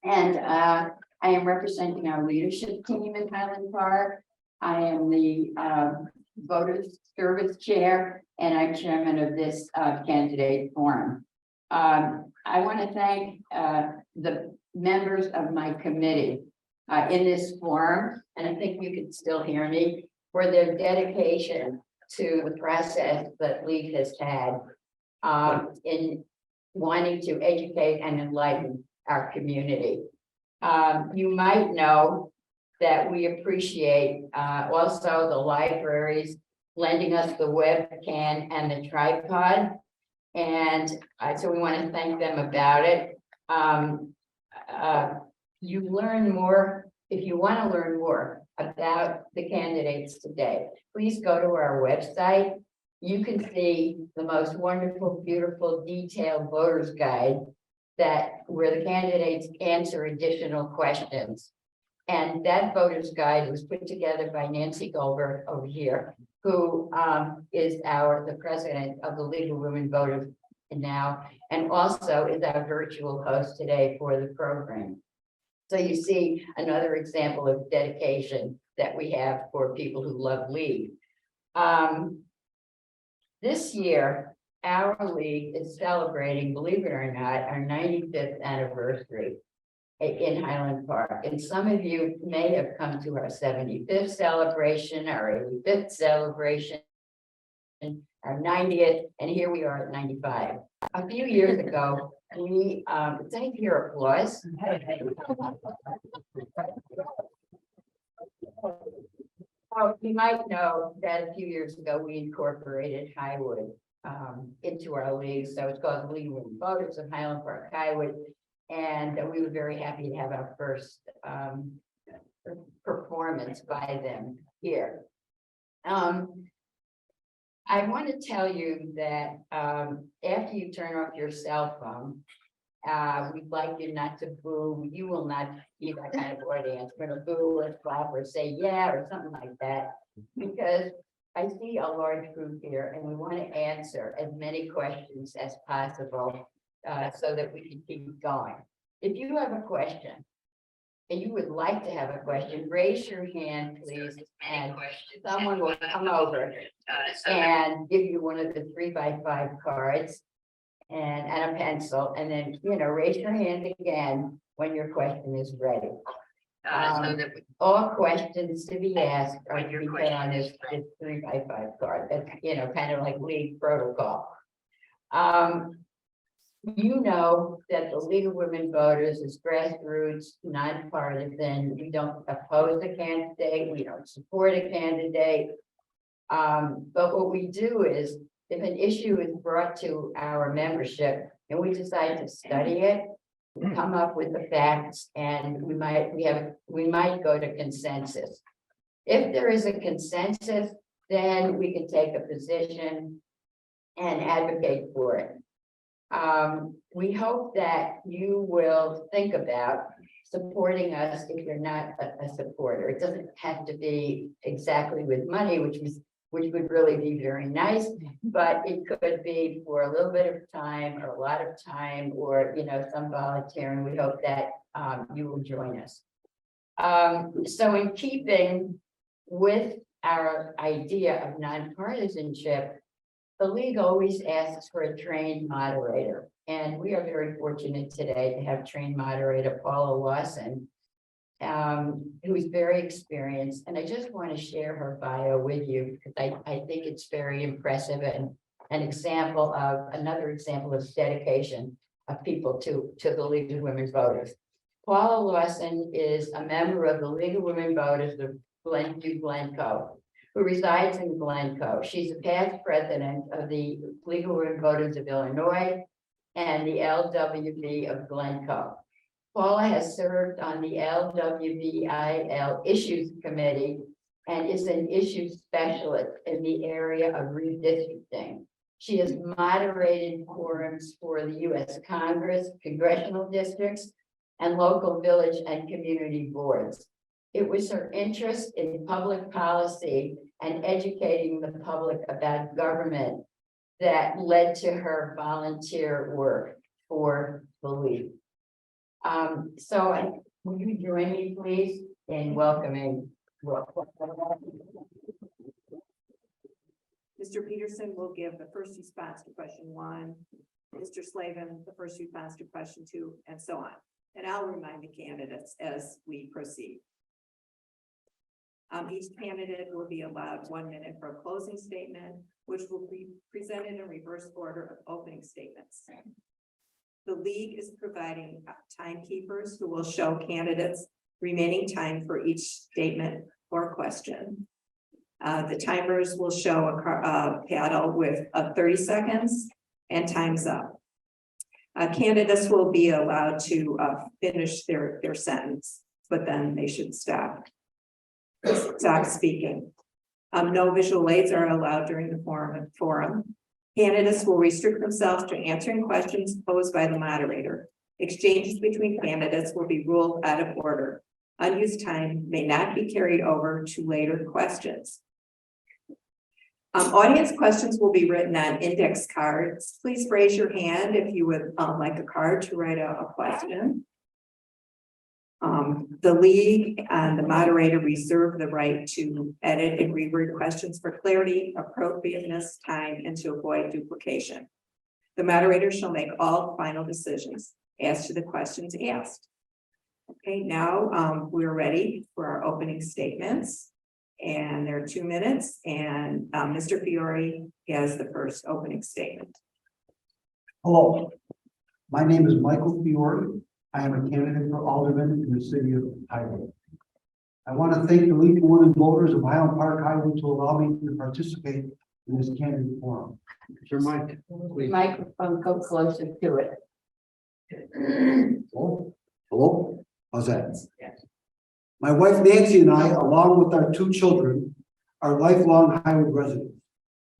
And I am representing our leadership team in Highland Park. I am the Voters Service Chair, and I'm chairman of this candidate forum. I want to thank the members of my committee in this forum, and I think you can still hear me, for their dedication to the process that League has had in wanting to educate and enlighten our community. You might know that we appreciate also the libraries lending us the webcam and the tripod. And so we want to thank them about it. You learn more, if you want to learn more about the candidates today, please go to our website. You can see the most wonderful, beautiful, detailed voters guide where the candidates answer additional questions. And that voters guide was put together by Nancy Goldberg over here, who is the president of the League of Women Voters now, and also is our virtual host today for the program. So you see another example of dedication that we have for people who love League. This year, our League is celebrating, believe it or not, our 95th anniversary in Highland Park. And some of you may have come to our 75th celebration, our 85th celebration, our 90th, and here we are at 95. A few years ago, we, thank you for applause. Well, you might know that a few years ago, we incorporated Highwood into our league. So it's called the League of Women Voters of Highland Park-Highwood. And we were very happy to have our first performance by them here. I want to tell you that after you turn off your cell phone, we'd like you not to boo. You will not be that kind of audience. We're going to boo or clap or say yeah or something like that, because I see a large group here and we want to answer as many questions as possible so that we can keep going. If you have a question and you would like to have a question, raise your hand, please, and someone will come over and give you one of the 3x5 cards and a pencil, and then, raise your hand again when your question is ready. All questions to be asked are to be put on this 3x5 card. That's, kind of like league protocol. You know that the League of Women Voters is grassroots, nonpartisan. We don't oppose a candidate. We don't support a candidate. But what we do is, if an issue is brought to our membership and we decide to study it, we come up with the facts, and we might go to consensus. If there is a consensus, then we can take a position and advocate for it. We hope that you will think about supporting us if you're not a supporter. It doesn't have to be exactly with money, which would really be very nice, but it could be for a little bit of time or a lot of time, or some volunteering. We hope that you will join us. So in keeping with our idea of nonpartisanship, the League always asks for a trained moderator, and we are very fortunate today to have trained moderator Paula Lawson, who is very experienced. And I just want to share her bio with you because I think it's very impressive and another example of dedication of people to the League of Women Voters. Paula Lawson is a member of the League of Women Voters of Glencoe, who resides in Glencoe. She's a past president of the League of Women Voters of Illinois and the LWV of Glencoe. Paula has served on the LWVIL Issues Committee and is an issues specialist in the area of redistricting. She has moderated forums for the U.S. Congress, congressional districts, and local village and community boards. It was her interest in public policy and educating the public about government that led to her volunteer work for the League. Will you join me, please, in welcoming? Mr. Peterson will give the first response to question 1, Mr. Slavin, the first response to question 2, and so on. And I'll remind the candidates as we proceed. Each candidate will be allowed 1 minute for a closing statement, which will be presented in reverse order of opening statements. The league is providing timekeepers who will show candidates remaining time for each statement or question. The timers will show a paddle with 30 seconds and time's up. Candidates will be allowed to finish their sentence, but then they should stop speaking. No visual aids are allowed during the forum. Candidates will restrict themselves to answering questions posed by the moderator. Exchanges between candidates will be ruled out of order. Unused time may not be carried over to later questions. Audience questions will be written on index cards. Please raise your hand if you would like a card to write out a question. The league and the moderator reserve the right to edit and reword questions for clarity, appropriateness, time, and to avoid duplication. The moderator shall make all final decisions as to the questions asked. Okay, now we're ready for our opening statements. And there are 2 minutes, and Mr. Fiore has the first opening statement. Hello, my name is Michael Fiore. I am a candidate for alderman in the city of Hwd. I want to thank the League of Women Voters of Highland Park-Highwood to allow me to participate in this candidate forum. Sir, Mike, please. Microphone, go closer to it. Hello? Hello? How's that? Yes. My wife Nancy and I, along with our 2 children, are lifelong Highwood residents.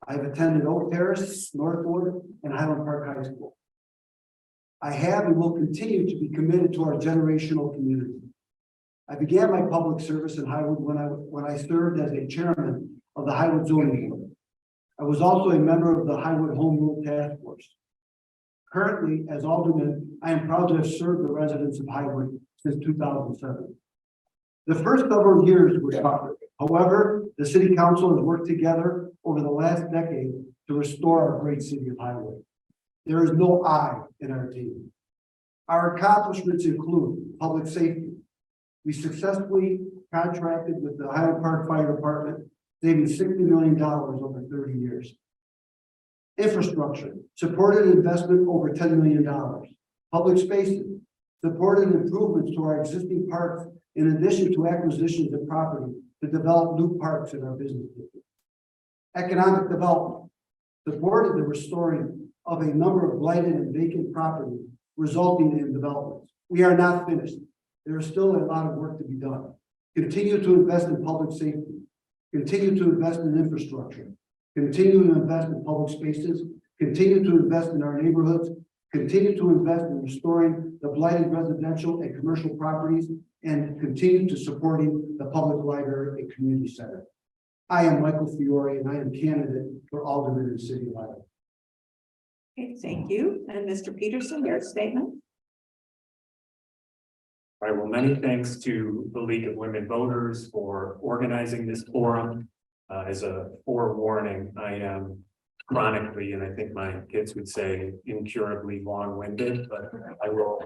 I've attended Oak Terrace, Northwood, and Highland Park High School. I have and will continue to be committed to our generational community. I began my public service in Highwood when I served as a chairman of the Highwood Zoning Board. I was also a member of the Highwood Home Rule Task Force. Currently, as alderman, I am proud to have served the residents of Highwood since 2007. The first several years were tough. However, the city council has worked together over the last decade to restore our great city of Highwood. There is no I in our team. Our accomplishments include public safety. We successfully contracted with the Highland Park Fire Department, saving $60 million over 30 years. Infrastructure, supported investment over $10 million. Public spaces, supported improvements to our existing parks in addition to acquisitions of property to develop new parks in our business district. Economic development, supported the restoring of a number of blighted and vacant properties, resulting in developments. We are not finished. There is still a lot of work to be done. Continue to invest in public safety. Continue to invest in infrastructure. Continue to invest in public spaces. Continue to invest in our neighborhoods. Continue to invest in restoring the blighted residential and commercial properties, and continue to supporting the public library and community center. I am Michael Fiore, and I am candidate for alderman in the city of Highland. Okay, thank you. And Mr. Peterson, your statement. All right, well, many thanks to the League of Women Voters for organizing this forum. As a forewarning, I am chronically, and I think my kids would say incurably long-winded, but I will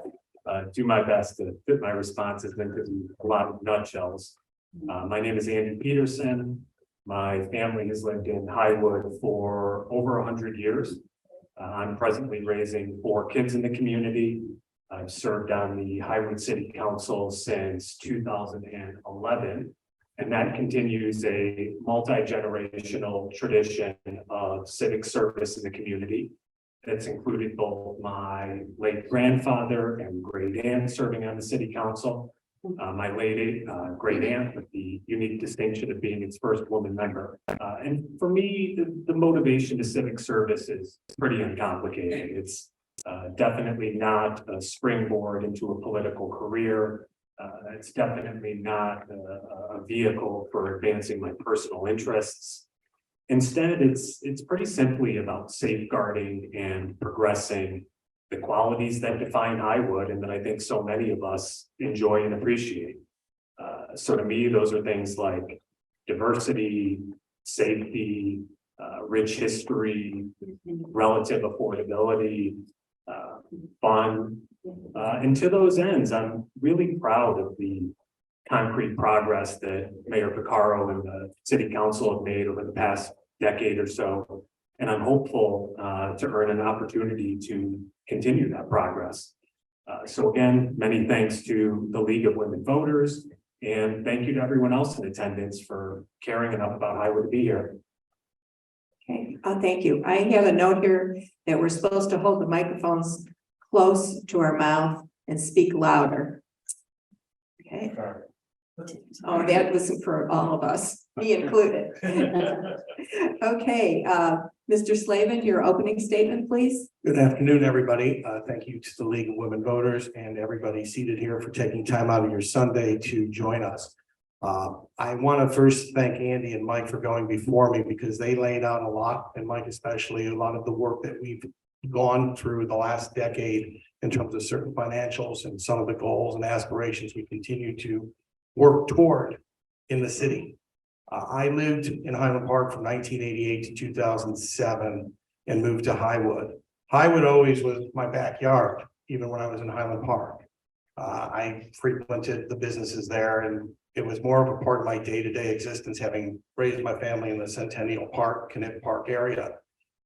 do my best to fit my responses into a lot of nutshells. My name is Andy Peterson. My family has lived in Highwood for over 100 years. I'm presently raising 4 kids in the community. I've served on the Hwd City Council since 2011, and that continues a multi-generational tradition of civic service in the community. That's included both my late grandfather and great aunt serving on the city council. My late great aunt with the unique distinction of being its first woman member. And for me, the motivation to civic service is pretty uncomplicated. It's definitely not a springboard into a political career. It's definitely not a vehicle for advancing my personal interests. Instead, it's pretty simply about safeguarding and progressing the qualities that define Highwood and that I think so many of us enjoy and appreciate. So to me, those are things like diversity, safety, rich history, relative affordability, fun. And to those ends, I'm really proud of the concrete progress that Mayor Picaro and the city council have made over the past decade or so. And I'm hopeful to earn an opportunity to continue that progress. So again, many thanks to the League of Women Voters, and thank you to everyone else in attendance for caring enough about Highwood to be here. Okay, thank you. I have a note here that we're supposed to hold the microphones close to our mouth and speak louder. Okay. Oh, that was for all of us, me included. Okay, Mr. Slavin, your opening statement, please. Good afternoon, everybody. Thank you to the League of Women Voters and everybody seated here for taking time out of your Sunday to join us. I want to first thank Andy and Mike for going before me because they laid out a lot, and Mike especially, a lot of the work that we've gone through the last decade in terms of certain financials and some of the goals and aspirations we continue to work toward in the city. I lived in Highland Park from 1988 to 2007 and moved to Highwood. Highwood always was my backyard, even when I was in Highland Park. I frequented the businesses there, and it was more of a part of my day-to-day existence, having raised my family in the Centennial Park, Connect Park area,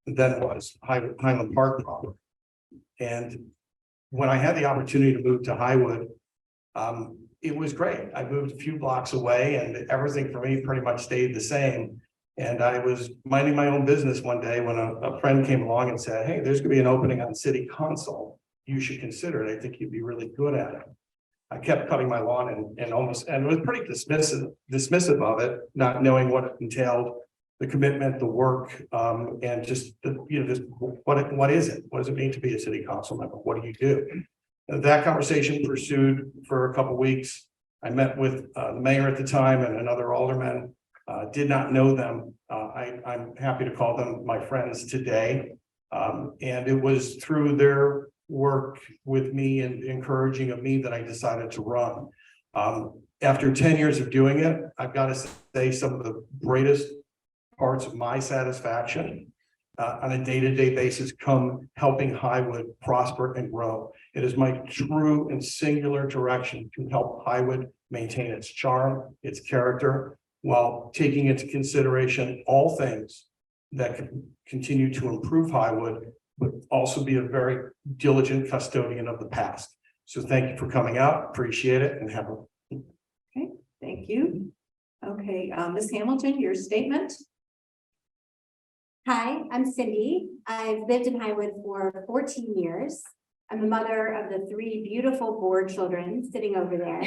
than was Highland Park proper. And when I had the opportunity to move to Highwood, it was great. I moved a few blocks away and everything for me pretty much stayed the same. And I was minding my own business one day when a friend came along and said, "Hey, there's gonna be an opening on city council. You should consider it. I think you'd be really good at it." I kept cutting my lawn and was pretty dismissive of it, not knowing what it entailed, the commitment, the work, and just just what is it? What does it mean to be a city council member? What do you do? And that conversation pursued for a couple of weeks. I met with the mayor at the time and another alderman. Did not know them. I'm happy to call them my friends today. And it was through their work with me and encouraging of me that I decided to run. After 10 years of doing it, I've got to say some of the greatest parts of my satisfaction on a day-to-day basis come helping Highwood prosper and grow. It is my true and singular direction to help Highwood maintain its charm, its character, while taking into consideration all things that can continue to improve Highwood, but also be a very diligent custodian of the past. So thank you for coming out, appreciate it, and have a. Okay, thank you. Okay, Ms. Hamilton, your statement. Hi, I'm Cindy. I've lived in Highwood for 14 years. I'm a mother of the 3 beautiful board children sitting over there.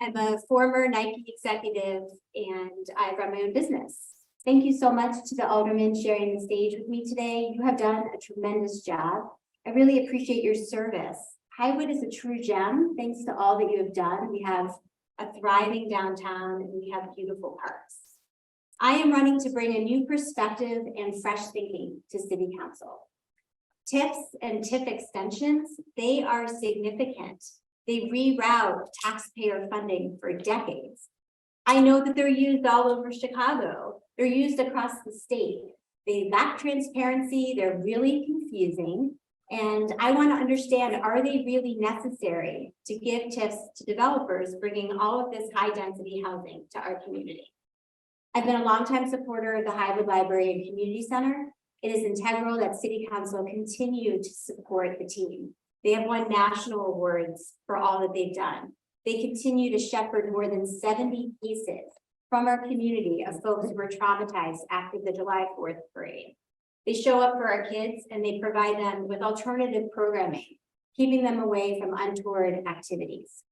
I'm a former Nike executive and I run my own business. Thank you so much to the aldermen sharing the stage with me today. You have done a tremendous job. I really appreciate your service. Highwood is a true gem. Thanks to all that you have done. We have a thriving downtown and we have beautiful parks. I am running to bring a new perspective and fresh thinking to City Council. TIFs and TIF extensions, they are significant. They reroute taxpayer funding for decades. I know that they're used all over Chicago. They're used across the state. They lack transparency. They're really confusing. And I want to understand, are they really necessary to give TIFs to developers bringing all of this high density housing to our community? I've been a longtime supporter of the Hwd Library and Community Center. It is integral that City Council continue to support the team. They have won national awards for all that they've done. They continue to shepherd more than 70 cases from our community of folks who were traumatized after the July 4th parade. They show up for our kids and they provide them with alternative programming, keeping them away from untoward activities.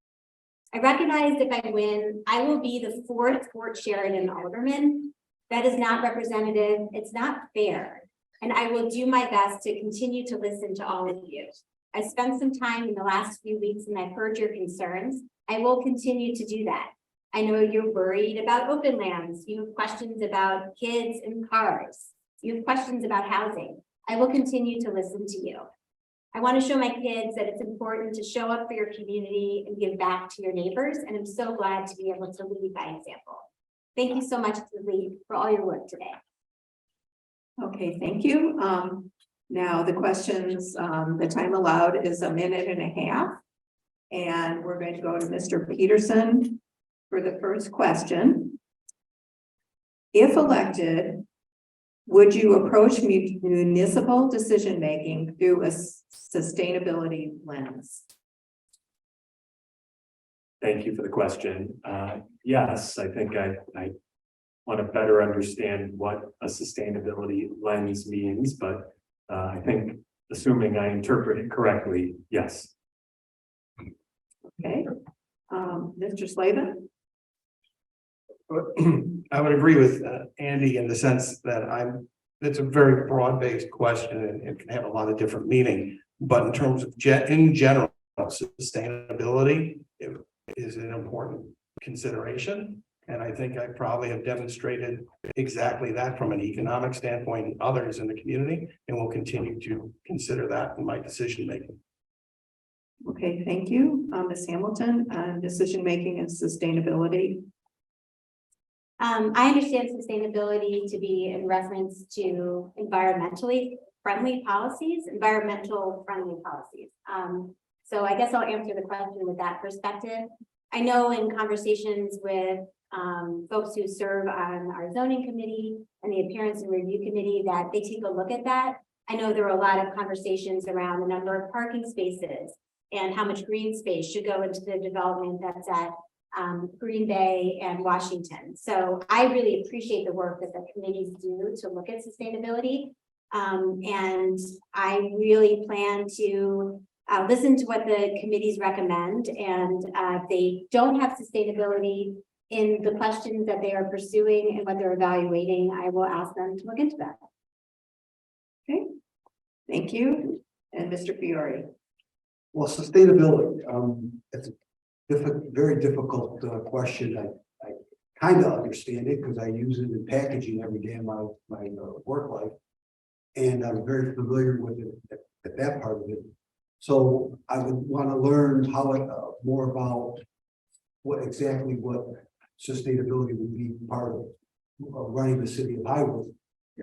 I recognize if I win, I will be the 4th Fort Sheridan alderman. That is not representative. It's not fair. And I will do my best to continue to listen to all of you. I spent some time in the last few weeks and I've heard your concerns. I will continue to do that. I know you're worried about open lands. You have questions about kids and cars. You have questions about housing. I will continue to listen to you. I want to show my kids that it's important to show up for your community and give back to your neighbors, and I'm so glad to be able to lead by example. Thank you so much to the league for all your work today. Okay, thank you. Now the questions, the time allowed is 1.5 minutes. And we're going to go to Mr. Peterson for the first question. If elected, would you approach municipal decision-making through a sustainability lens? Thank you for the question. Yes, I think I want to better understand what a sustainability lens means, but I think assuming I interpret it correctly, yes. Okay, Mr. Slavin? I would agree with Andy in the sense that it's a very broad-based question and it can have a lot of different meaning. But in terms of in general, sustainability is an important consideration. And I think I probably have demonstrated exactly that from an economic standpoint and others in the community, and will continue to consider that in my decision making. Okay, thank you. Ms. Hamilton, decision-making and sustainability. I understand sustainability to be in reference to environmental friendly policies. So I guess I'll answer the question with that perspective. I know in conversations with folks who serve on our zoning committee and the appearance and review committee that they take a look at that. I know there are a lot of conversations around the number of parking spaces and how much green space should go into the development that's at Green Bay and Washington. So I really appreciate the work that the committees do to look at sustainability. And I really plan to listen to what the committees recommend. And if they don't have sustainability in the questions that they are pursuing and what they're evaluating, I will ask them to look into that. Okay, thank you. And Mr. Fiore. Well, sustainability, it's a very difficult question. I kind of understand it because I use it in packaging every day in my work life. And I'm very familiar with it at that part of it. So I would want to learn how more about what sustainability would be part of running the city of Hwd.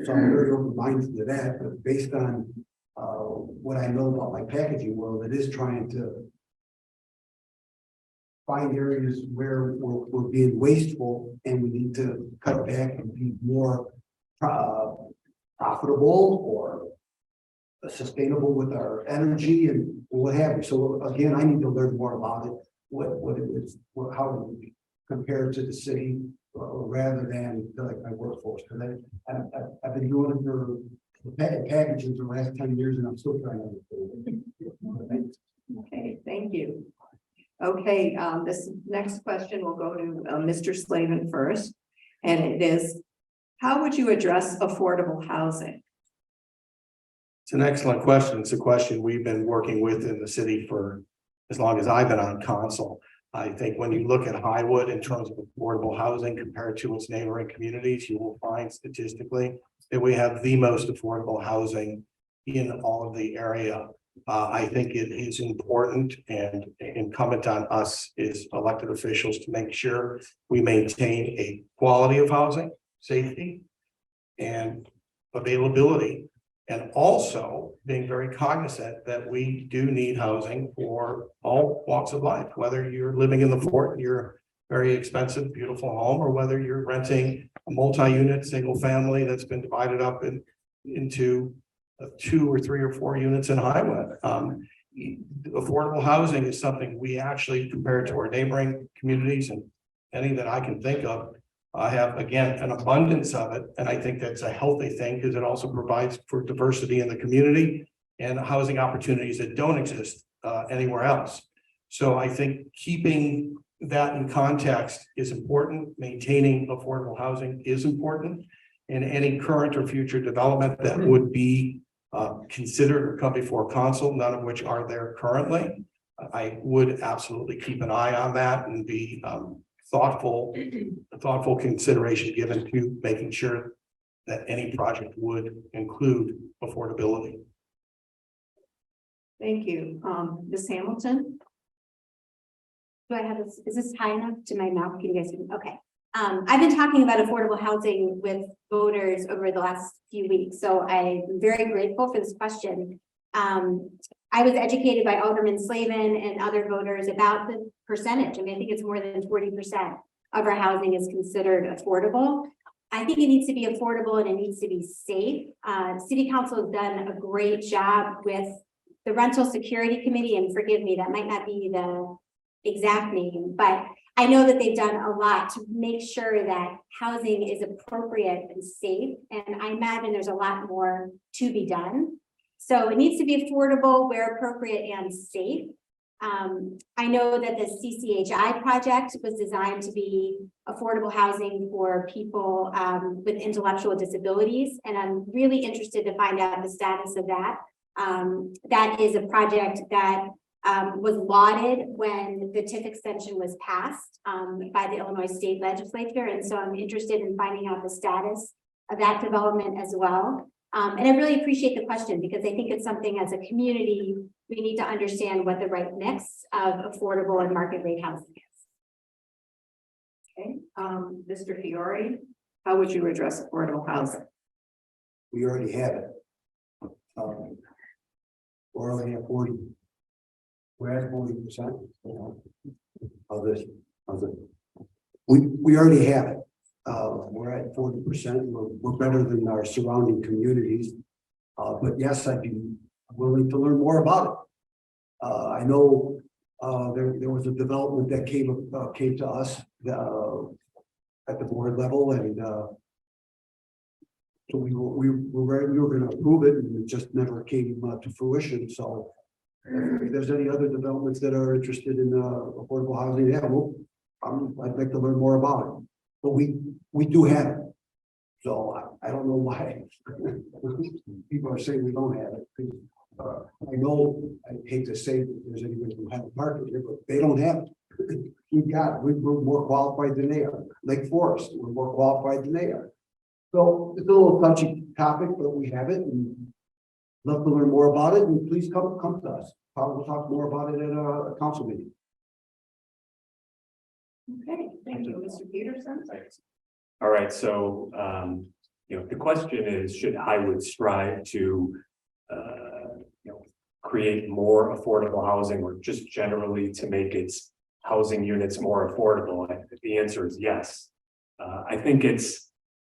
So I'm very open-minded to that, but based on what I know about my packaging world, it is trying to find areas where we're being wasteful and we need to cut back and be more profitable or sustainable with our energy and what have you. So again, I need to learn more about it, what it is, how it would compare to the city rather than like my workforce. Because I've been doing it for packaging for the last 10 years and I'm still trying to understand it. Okay, thank you. Okay, this next question will go to Mr. Slavin first, and it is, how would you address affordable housing? It's an excellent question. It's a question we've been working with in the city for as long as I've been on council. I think when you look at Highwood in terms of affordable housing compared to its neighboring communities, you will find statistically that we have the most affordable housing in all of the area. I think it is important and incumbent on us as elected officials to make sure we maintain a quality of housing, safety, and availability. And also being very cognizant that we do need housing for all walks of life, whether you're living in the fort, your very expensive, beautiful home, or whether you're renting a multi-unit, single family that's been divided up into 2 or 3 or 4 units in Highwood. Affordable housing is something we actually, compared to our neighboring communities and any that I can think of, have again an abundance of it, and I think that's a healthy thing because it also provides for diversity in the community and housing opportunities that don't exist anywhere else. So I think keeping that in context is important. Maintaining affordable housing is important, and any current or future development that would be considered or come before council, none of which are there currently. I would absolutely keep an eye on that and be thoughtful consideration given to making sure that any project would include affordability. Thank you. Ms. Hamilton? Do I have this, is this high enough to my mouth? Can you guys hear me? Okay. I've been talking about affordable housing with voters over the last few weeks, so I'm very grateful for this question. I was educated by Alderman Slavin and other voters about the percentage. I mean, I think it's more than 40% of our housing is considered affordable. I think it needs to be affordable and it needs to be safe. City Council has done a great job with the Rental Security Committee, and forgive me, that might not be the exact name, but I know that they've done a lot to make sure that housing is appropriate and safe. And I imagine there's a lot more to be done. So it needs to be affordable where appropriate and safe. I know that the CCHI project was designed to be affordable housing for people with intellectual disabilities. And I'm really interested to find out the status of that. That is a project that was lauded when the TIF extension was passed by the Illinois State Legislature. And so I'm interested in finding out the status of that development as well. And I really appreciate the question because I think it's something as a community, we need to understand what the right mix of affordable and market rate housing is. Okay. Mr. Fiore, how would you address affordable housing? We already have it. We already have 40. We're at 40% of this. We already have it. We're at 40%. We're better than our surrounding communities. But yes, I'd be willing to learn more about it. I know there was a development that came to us at the board level, and so we were going to approve it, and it just never came to fruition. So if there's any other developments that are interested in affordable housing, yeah, I'd like to learn more about it. But we do have it. So I don't know why people are saying we don't have it. I know, I hate to say that there's anybody who has a market here, but they don't have it. We're more qualified than they are. Lake Forest, we're more qualified than they are. So it's a little touchy topic, but we have it, and love to learn more about it. And please come to us. We'll talk more about it at a council meeting. Okay, thank you, Mr. Peterson. All right, so, the question is, should Highwood strive to, create more affordable housing or just generally to make its housing units more affordable? The answer is yes. I think it's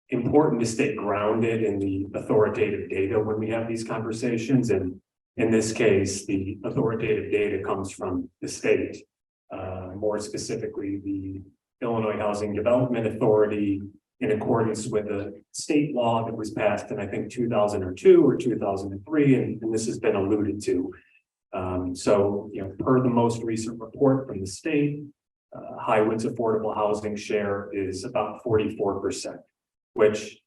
important to stay grounded in the authoritative data when we have these conversations. And in this case, the authoritative data comes from the state, more specifically, the Illinois Housing Development Authority, in accordance with a state law that was passed in, I think, 2002 or 2003, and this has been alluded to. So, per the most recent report from the state, Highwood's affordable housing share is about 44%, which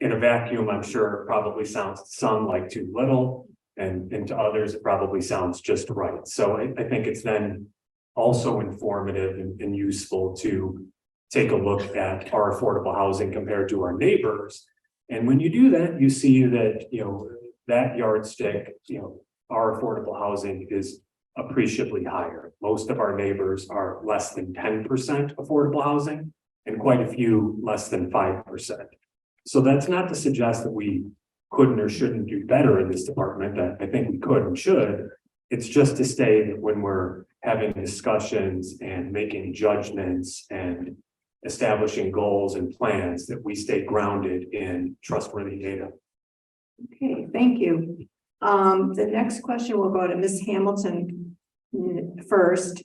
in a vacuum, I'm sure probably sounds to some like too little, and to others, it probably sounds just right. So I think it's then also informative and useful to take a look at our affordable housing compared to our neighbors. And when you do that, you see that, that yardstick, our affordable housing is appreciably higher. Most of our neighbors are less than 10% affordable housing, and quite a few less than 5%. So that's not to suggest that we couldn't or shouldn't do better in this department. I think we could and should. It's just to say that when we're having discussions and making judgments and establishing goals and plans, that we stay grounded in trustworthy data. Okay, thank you. The next question will go to Ms. Hamilton first,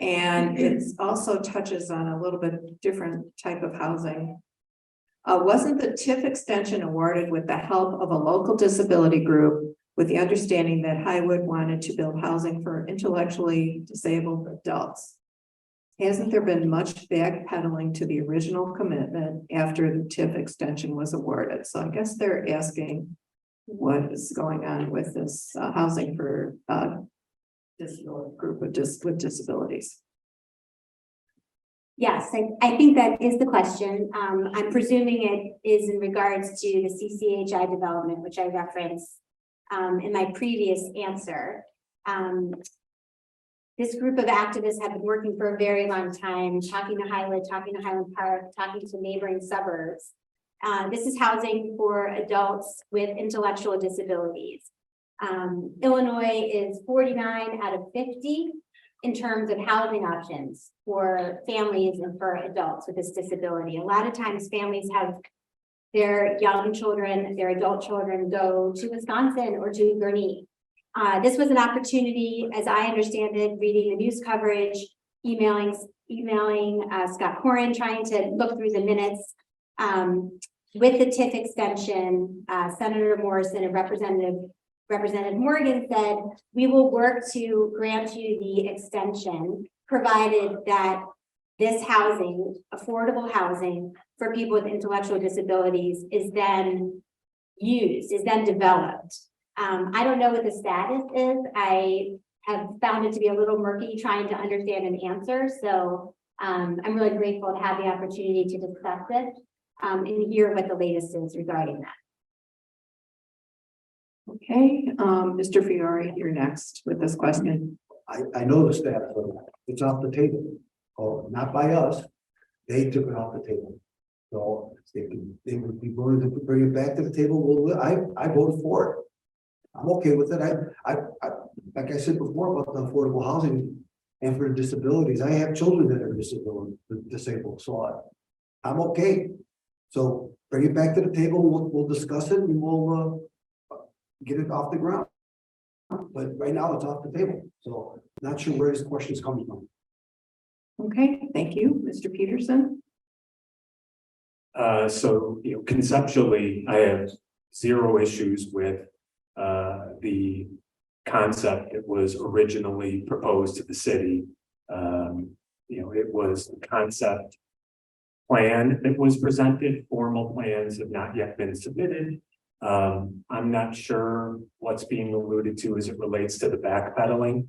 and it also touches on a little bit different type of housing. Wasn't the TIF extension awarded with the help of a local disability group with the understanding that Highwood wanted to build housing for intellectually disabled adults? Hasn't there been much backpedaling to the original commitment after the TIF extension was awarded? So I guess they're asking what is going on with this housing for this group with disabilities. Yes, I think that is the question. I'm presuming it is in regards to the CCHI development, which I referenced. in my previous answer. This group of activists have been working for a very long time, talking to Highland, talking to Highland Park, talking to neighboring suburbs. This is housing for adults with intellectual disabilities. Illinois is 49 out of 50 in terms of housing options for families and for adults with this disability. A lot of times families have their young children, their adult children go to Wisconsin or to Gurnee. This was an opportunity, as I understand it, reading the news coverage, emailing Scott Corrin, trying to look through the minutes. With the TIF extension, Senator Morrison and Representative Morgan said, we will work to grant you the extension, provided that this housing, affordable housing for people with intellectual disabilities is then used, is then developed. I don't know what the status is. I have found it to be a little murky trying to understand an answer. So I'm really grateful to have the opportunity to discuss it and hear what the latest is regarding that. Okay, Mr. Fiore, you're next with this question. I know the status of it. It's off the table. Oh, not by us. They took it off the table. So they would be willing to bring it back to the table. Well, I voted for it. I'm okay with it. I like I said before about the affordable housing and for disabilities. I have children that are disabled, so I'm okay. So bring it back to the table. We'll discuss it and we'll get it off the ground. But right now it's off the table. So not sure where this question is coming from. Okay, thank you, Mr. Peterson. So, conceptually, I have zero issues with the concept that was originally proposed to the city. It was the concept plan that was presented. Formal plans have not yet been submitted. I'm not sure what's being alluded to as it relates to the backpedaling.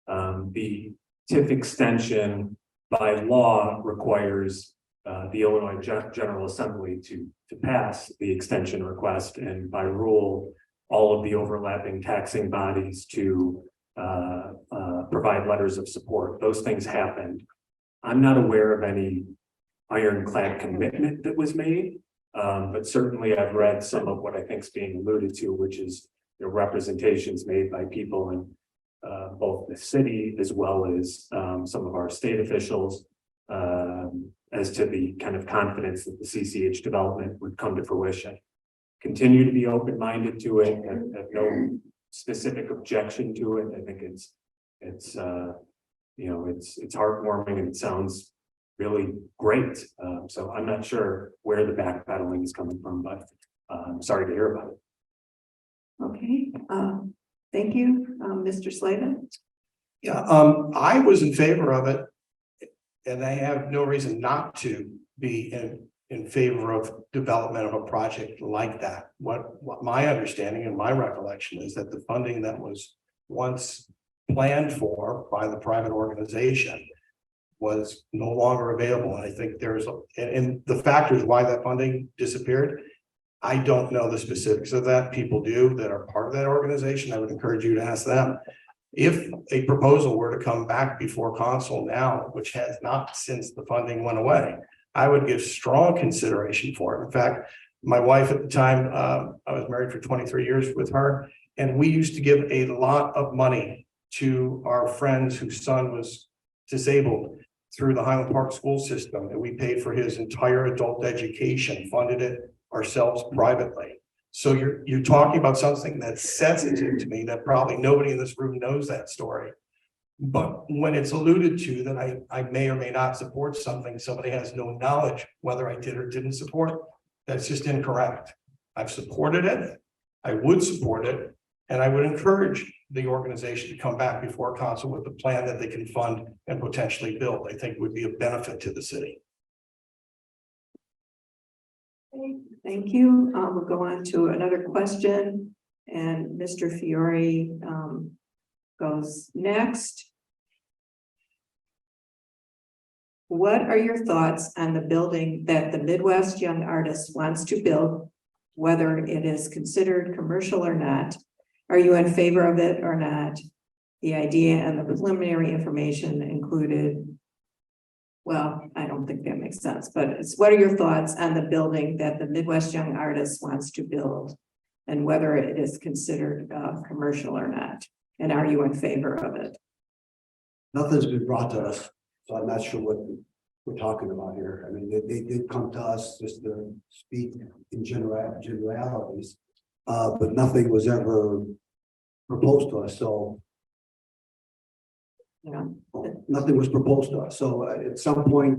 The TIF extension by law requires the Illinois General Assembly to pass the extension request, and by rule, all of the overlapping taxing bodies to provide letters of support. Those things happened. I'm not aware of any ironclad commitment that was made, but certainly I've read some of what I think is being alluded to, which is the representations made by people in both the city as well as some of our state officials as to the kind of confidence that the CCH development would come to fruition. Continue to be open-minded to it and have no specific objection to it. I think it's heartwarming and it sounds really great. So I'm not sure where the backpedaling is coming from, but I'm sorry to hear about it. Okay, thank you, Mr. Slavin. Yeah, I was in favor of it, and I have no reason not to be in favor of development of a project like that. What my understanding and my recollection is that the funding that was once planned for by the private organization was no longer available. And I think and the factors why that funding disappeared, I don't know the specifics of that. People do that are part of that organization. I would encourage you to ask them. If a proposal were to come back before council now, which has not since the funding went away, I would give strong consideration for it. In fact, my wife at the time, I was married for 23 years with her, and we used to give a lot of money to our friends whose son was disabled through the Highland Park school system, and we paid for his entire adult education, funded it ourselves privately. So you're talking about something that's sensitive to me that probably nobody in this room knows that story. But when it's alluded to that I may or may not support something, somebody has no knowledge whether I did or didn't support, that's just incorrect. I've supported it, I would support it, and I would encourage the organization to come back before council with a plan that they can fund and potentially build. I think would be a benefit to the city. Thank you. We'll go on to another question, and Mr. Fiore goes next. What are your thoughts on the building that the Midwest Young Artist wants to build, whether it is considered commercial or not? Are you in favor of it or not? The idea and the preliminary information included. Well, I don't think that makes sense, but it's, what are your thoughts on the building that the Midwest Young Artist wants to build? And whether it is considered commercial or not? And are you in favor of it? Nothing's been brought to us, so I'm not sure what we're talking about here. I mean, they did come to us just to speak in generalities, but nothing was ever proposed to us, so You know, nothing was proposed to us. So at some point,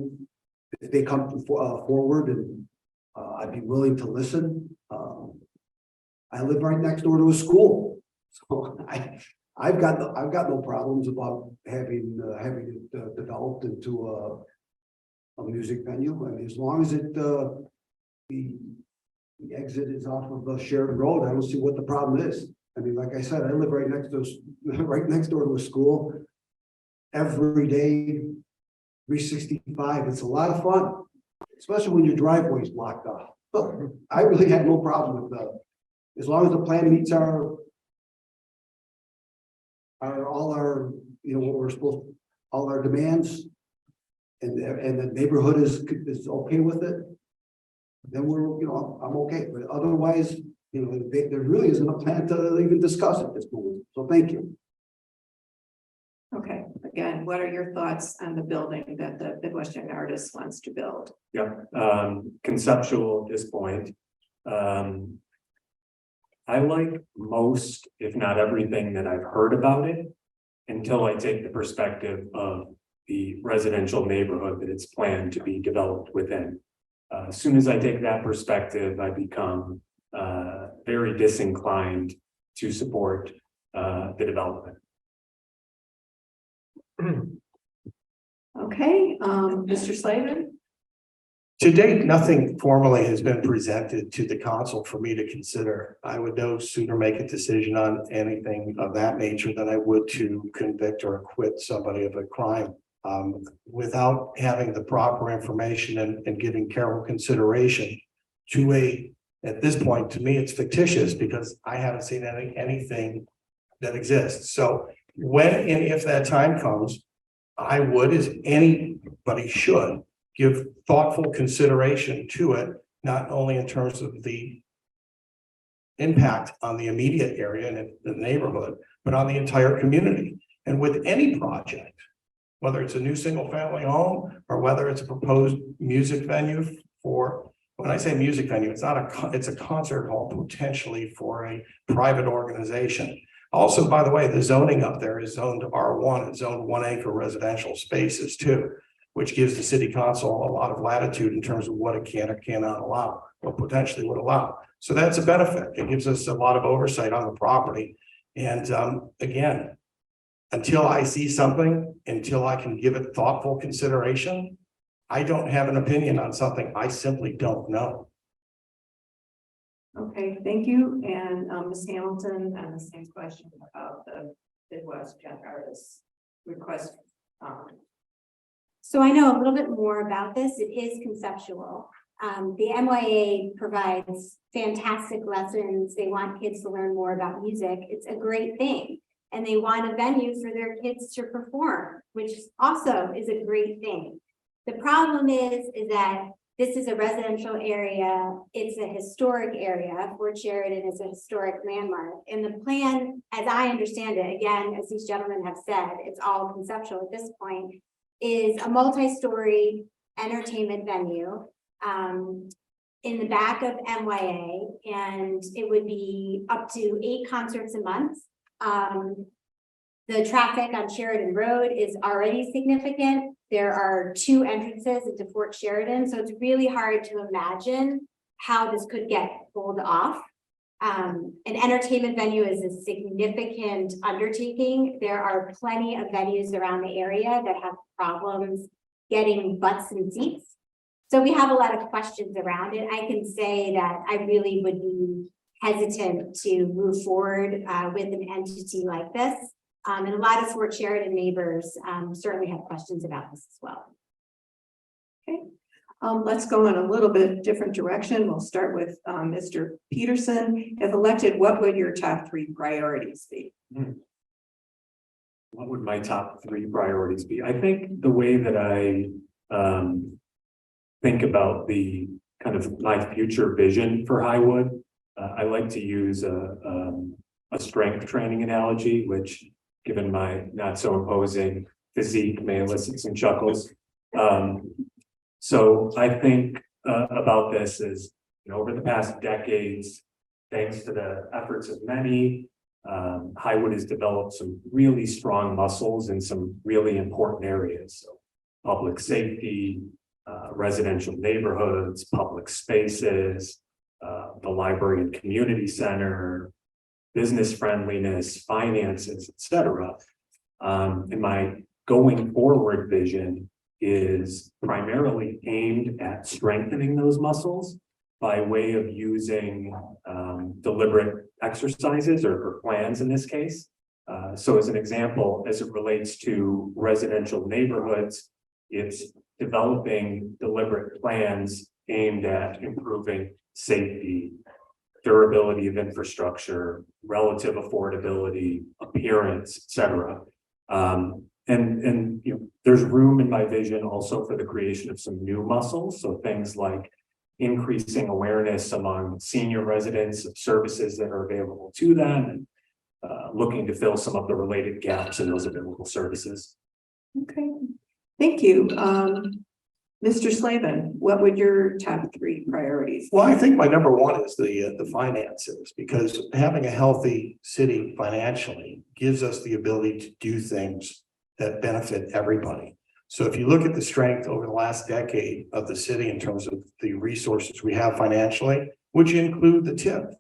if they come forward and I'd be willing to listen. I live right next door to a school, so I've got no problems about having it developed into a music venue. I mean, as long as it the exit is off of the shared road, I don't see what the problem is. I mean, like I said, I live right next door to a school every day, 365. It's a lot of fun, especially when your driveway is blocked off. But I really have no problem with that. As long as the plan meets all our, you know, what we're supposed, all our demands, and the neighborhood is okay with it, then we're, you know, I'm okay. But otherwise, you know, there really isn't a plan to even discuss at this moment. So thank you. okay, again, what are your thoughts on the building that the Midwest Young Artist wants to build? Yep, conceptual at this point. I like most, if not everything that I've heard about it, until I take the perspective of the residential neighborhood that it's planned to be developed within. As soon as I take that perspective, I become very disinclined to support the development. Okay, Mr. Slavin? To date, nothing formally has been presented to the council for me to consider. I would no sooner make a decision on anything of that nature than I would to convict or acquit somebody of a crime. Without having the proper information and giving careful consideration to at this point, to me, it's fictitious because I haven't seen anything that exists. So when and if that time comes, I would, as anybody should, give thoughtful consideration to it, not only in terms of the impact on the immediate area and the neighborhood, but on the entire community. And with any project, whether it's a new single family home or whether it's a proposed music venue for, when I say music venue, it's a concert hall potentially for a private organization. Also, by the way, the zoning up there is zoned R1, it's zoned 1A for residential spaces too, which gives the city council a lot of latitude in terms of what it can or cannot allow, or potentially would allow. So that's a benefit. It gives us a lot of oversight on the property. And again, until I see something, until I can give it thoughtful consideration, I don't have an opinion on something I simply don't know. Okay, thank you. And Ms. Hamilton, on the same question about the Midwest Young Artists request. So I know a little bit more about this. It is conceptual. The MYA provides fantastic lessons. They want kids to learn more about music. It's a great thing. And they want a venue for their kids to perform, which also is a great thing. The problem is that this is a residential area. It's a historic area. Fort Sheridan is a historic landmark. And the plan, as I understand it, again, as these gentlemen have said, it's all conceptual at this point, is a multi-story entertainment venue in the back of MYA, and it would be up to 8 concerts a month. The traffic on Sheridan Road is already significant. There are 2 entrances into Fort Sheridan, so it's really hard to imagine how this could get pulled off. An entertainment venue is a significant undertaking. There are plenty of venues around the area that have problems getting butts and seats. So we have a lot of questions around it. I can say that I really would be hesitant to move forward with an entity like this. And a lot of Fort Sheridan neighbors certainly have questions about this as well. Okay, Let's go in a little bit different direction. We'll start with Mr. Peterson. If elected, what would your top 3 priorities be? What would my top 3 priorities be? I think the way that I think about the kind of my future vision for Highwood, I like to use a strength training analogy, which, given my not so imposing physique, may elicit some chuckles. So I think about this as, over the past decades, thanks to the efforts of many, Highwood has developed some really strong muscles in some really important areas. So public safety, residential neighborhoods, public spaces, the library and community center, business friendliness, finances, etc. And my going forward vision is primarily aimed at strengthening those muscles by way of using deliberate exercises or plans in this case. So as an example, as it relates to residential neighborhoods, it's developing deliberate plans aimed at improving safety, durability of infrastructure, relative affordability, appearance, etc. And there's room in my vision also for the creation of some new muscles. So things like increasing awareness among senior residents of services that are available to them, and looking to fill some of the related gaps in those available services. Okay, thank you. Mr. Slavin, what would your top 3 priorities be? Well, I think my number 1 is the finances, because having a healthy city financially gives us the ability to do things that benefit everybody. So if you look at the strength over the last decade of the city in terms of the resources we have financially, which include the TIF.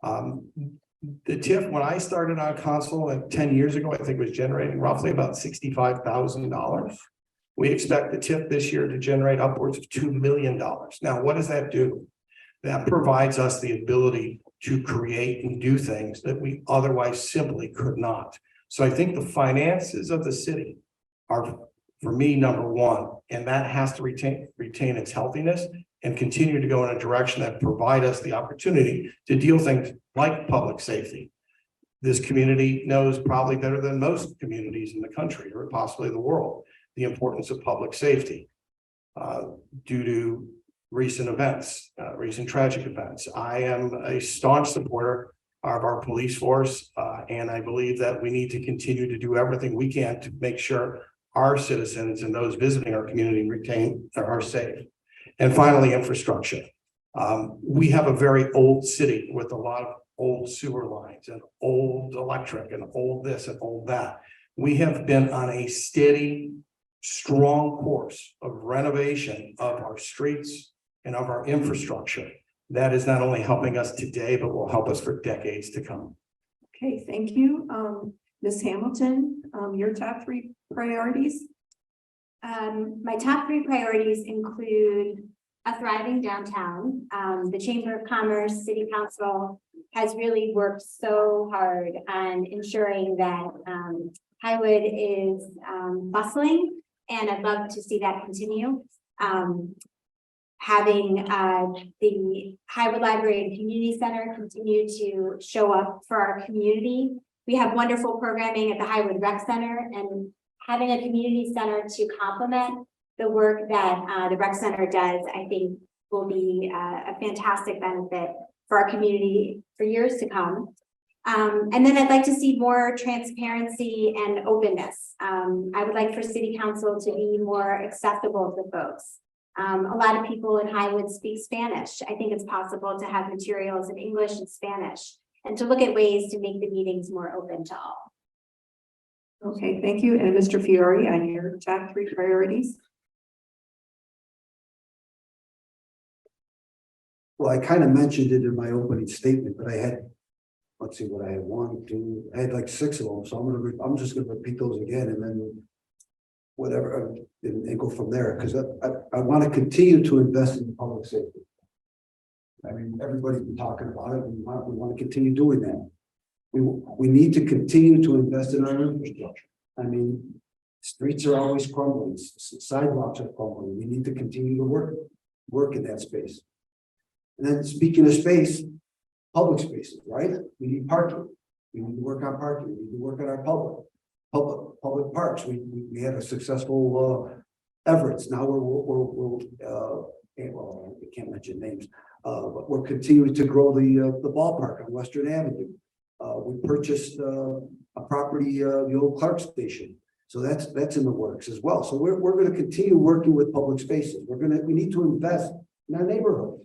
The TIF, when I started on council 10 years ago, I think was generating roughly about $65,000. We expect the TIF this year to generate upwards of $2 million. Now, what does that do? That provides us the ability to create and do things that we otherwise simply could not. So I think the finances of the city are, for me, number 1, and that has to retain its healthiness and continue to go in a direction that provide us the opportunity to deal things like public safety. This community knows probably better than most communities in the country or possibly the world the importance of public safety due to recent events, recent tragic events. I am a staunch supporter of our police force, and I believe that we need to continue to do everything we can to make sure our citizens and those visiting our community are safe. And finally, infrastructure. We have a very old city with a lot of old sewer lines and old electric and old this and old that. We have been on a steady, strong course of renovation of our streets and of our infrastructure. That is not only helping us today, but will help us for decades to come. Okay, thank you. Ms. Hamilton, your top 3 priorities? My top 3 priorities include a thriving downtown. The Chamber of Commerce, City Council has really worked so hard on ensuring that Highwood is bustling, and I'd love to see that continue. Having the Hwd Library and Community Center continue to show up for our community. We have wonderful programming at the Hwd Rec Center, and having a community center to complement the work that the rec center does, I think will be a fantastic benefit for our community for years to come. And then I'd like to see more transparency and openness. I would like for City Council to be more accessible to folks. A lot of people in Highwood speak Spanish. I think it's possible to have materials in English and Spanish, and to look at ways to make the meetings more open to all. Okay, thank you. And Mr. Fiore, on your top 3 priorities? Well, I kind of mentioned it in my opening statement, but I had, let's see what I had, 1, 2, I had like 6 of them. So I'm just gonna repeat those again, and then whatever, and go from there, because I want to continue to invest in public safety. I mean, everybody's been talking about it, and we want to continue doing that. We need to continue to invest in our infrastructure. I mean, Streets are always crumbling, sidewalks are crumbling, we need to continue to work in that space. And then speaking of space, public spaces, right? We need parking, we need to work on parking, we need to work on our public parks. We had a successful efforts. Now well, I can't mention names, but we're continuing to grow the ballpark on Western Avenue. We purchased a property, the old Clark Station. So that's in the works as well. So we're going to continue working with public spaces. We need to invest in our neighborhoods.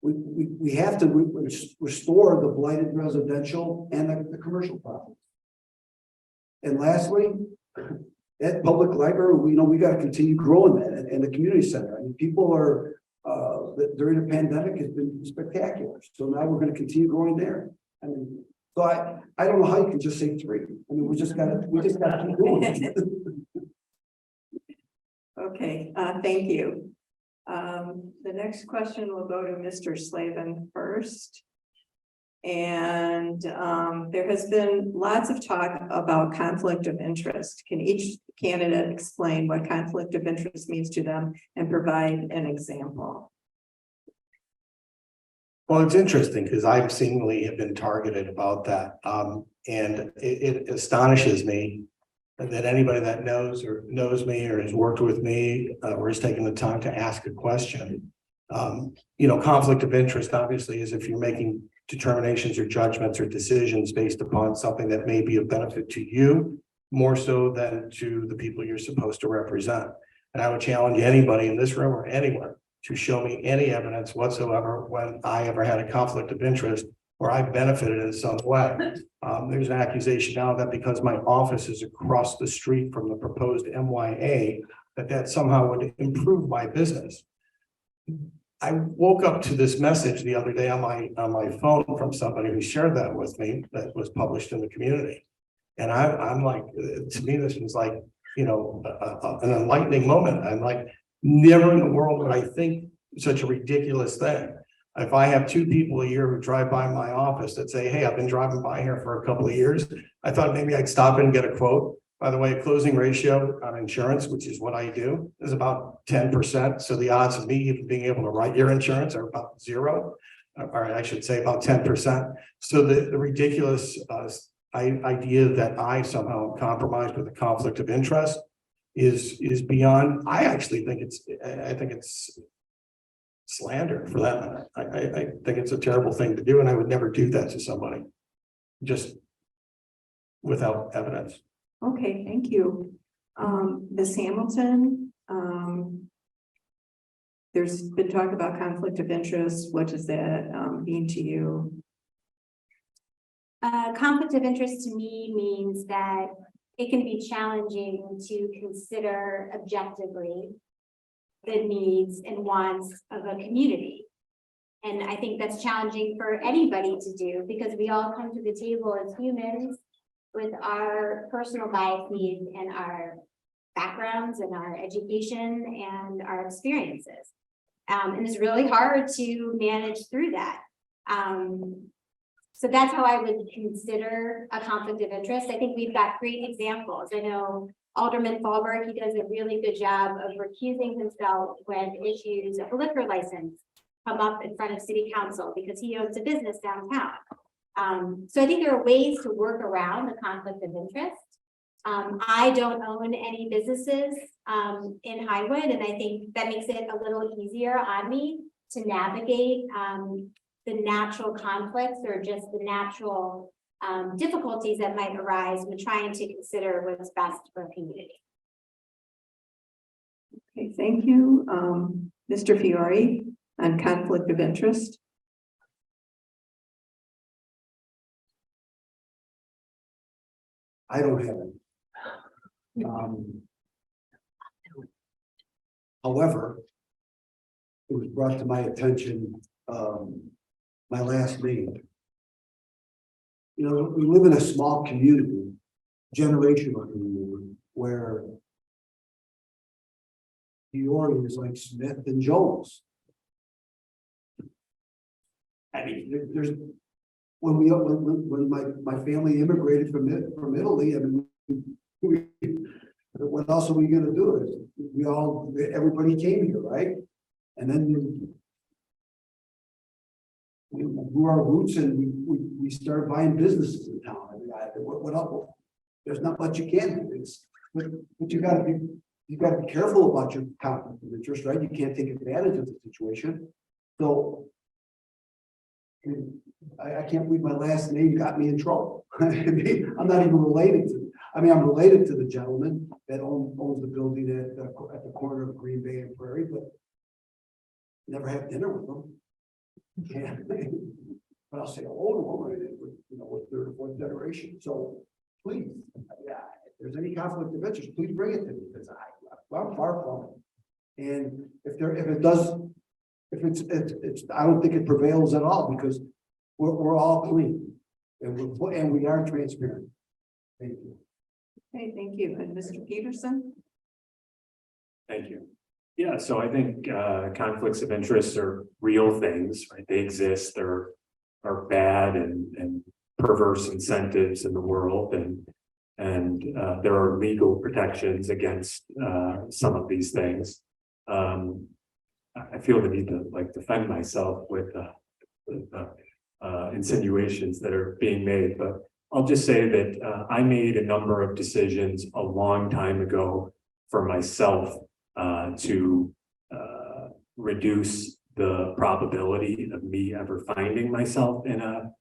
We have to restore the blighted residential and the commercial properties. And lastly, at public library, we got to continue growing that, and the community center. I mean, people are during the pandemic has been spectacular. So now we're going to continue growing there. I mean, so I don't know how you can just say 3. I mean, we just got to keep going. Okay, thank you. The next question will go to Mr. Slavin first. And there has been lots of talk about conflict of interest. Can each candidate explain what conflict of interest means to them and provide an example? Well, it's interesting because I seemingly have been targeted about that. And it astonishes me that anybody that knows me or has worked with me or has taken the time to ask a question. Conflict of interest obviously is if you're making determinations or judgments or decisions based upon something that may be of benefit to you more so than to the people you're supposed to represent. And I would challenge anybody in this room or anywhere to show me any evidence whatsoever when I ever had a conflict of interest or I benefited in some way. There's an accusation now that because my office is across the street from the proposed MYA, that somehow would improve my business. I woke up to this message the other day on my phone from somebody who shared that with me that was published in the community. And I'm like, to me, this was like, an enlightening moment. I'm like, never in the world would I think such a ridiculous thing. If I have 2 people a year who drive by my office that say, hey, I've been driving by here for a couple of years, I thought maybe I'd stop in and get a quote. By the way, closing ratio on insurance, which is what I do, is about 10%. So the odds of me even being able to write your insurance are about 0, or I should say about 10%. So the ridiculous idea that I somehow am compromised with a conflict of interest is beyond. I actually think it's slander for that matter. I think it's a terrible thing to do, and I would never do that to somebody just without evidence. Okay, thank you. Ms. Hamilton, there's been talk about conflict of interest. What does that mean to you? Conflict of interest to me means that it can be challenging to consider objectively the needs and wants of a community. And I think that's challenging for anybody to do because we all come to the table as humans with our personal biases and our backgrounds and our education and our experiences. And it's really hard to manage through that. So that's how I would consider a conflict of interest. I think we've got great examples. I know Alderman Fallberg, he does a really good job of recusing himself when issues of a liquor license come up in front of city council because he owns a business downtown. So I think there are ways to work around the conflict of interest. I don't own any businesses in Highwood, and I think that makes it a little easier on me to navigate the natural conflicts or just the natural difficulties that might arise when trying to consider what's best for a community. Okay, thank you. Mr. Fiore on conflict of interest. I don't have it. However, it was brought to my attention my last meeting. We live in a small community, generational community, where Fiore is like Smith and Jones. I mean, there's when my family immigrated from Italy, I mean, But what else are we gonna do? Everybody came here, right? And then we grew our roots and we started buying businesses in town. I mean, what else? There's not much you can do. But you gotta be careful about your conflict of interest, right? You can't take advantage of the situation. So I can't believe my last name got me in trouble. I mean, I'm not even related to. I mean, I'm related to the gentleman that owns the building at the corner of Green Bay and Prairie, but never had dinner with him. Yeah. But I'll say hello to him, you know, with third or fourth generation. So please, yeah, if there's any conflict of interest, please bring it to me because I'm far from it. And I don't think it prevails at all because we're all clean and we are transparent. Thank you. Okay, thank you. And Mr. Peterson? Thank you. Yeah, so I think conflicts of interest are real things, right? They exist. There are bad and perverse incentives in the world, and there are legal protections against some of these things. I feel the need to defend myself with insinuations that are being made, but I'll just say that I made a number of decisions a long time ago for myself to reduce the probability of me ever finding myself in a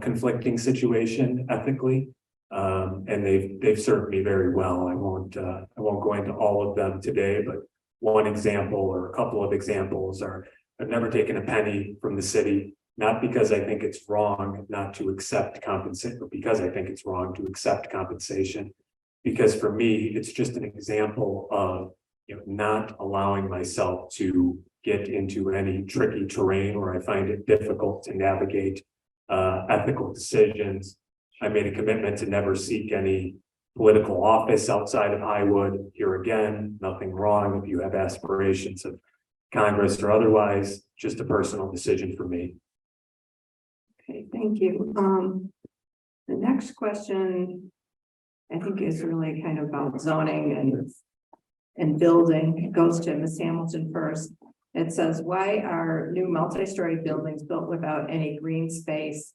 conflicting situation ethically, and they've served me very well. I won't go into all of them today, but one example or a couple of examples are: I've never taken a penny from the city. Not because I think it's wrong not to accept compensation, or because I think it's wrong to accept compensation, because for me, it's just an example of not allowing myself to get into any tricky terrain where I find it difficult to navigate ethical decisions. I made a commitment to never seek any political office outside of Highwood. Here again, nothing wrong if you have aspirations of Congress or otherwise, just a personal decision for me. Okay, thank you. The next question, I think, is really kind of about zoning and building. It goes to Ms. Hamilton first. It says, why are new multi-story buildings built without any green space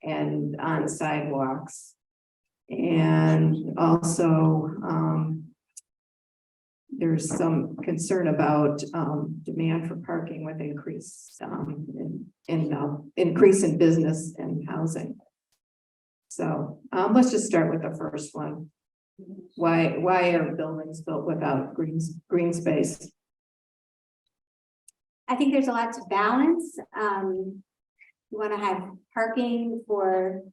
and on sidewalks? And also, there's some concern about demand for parking with increase increase in business and housing. So let's just start with the first one. Why are buildings built without green space? I think there's a lot to balance. You want to have parking for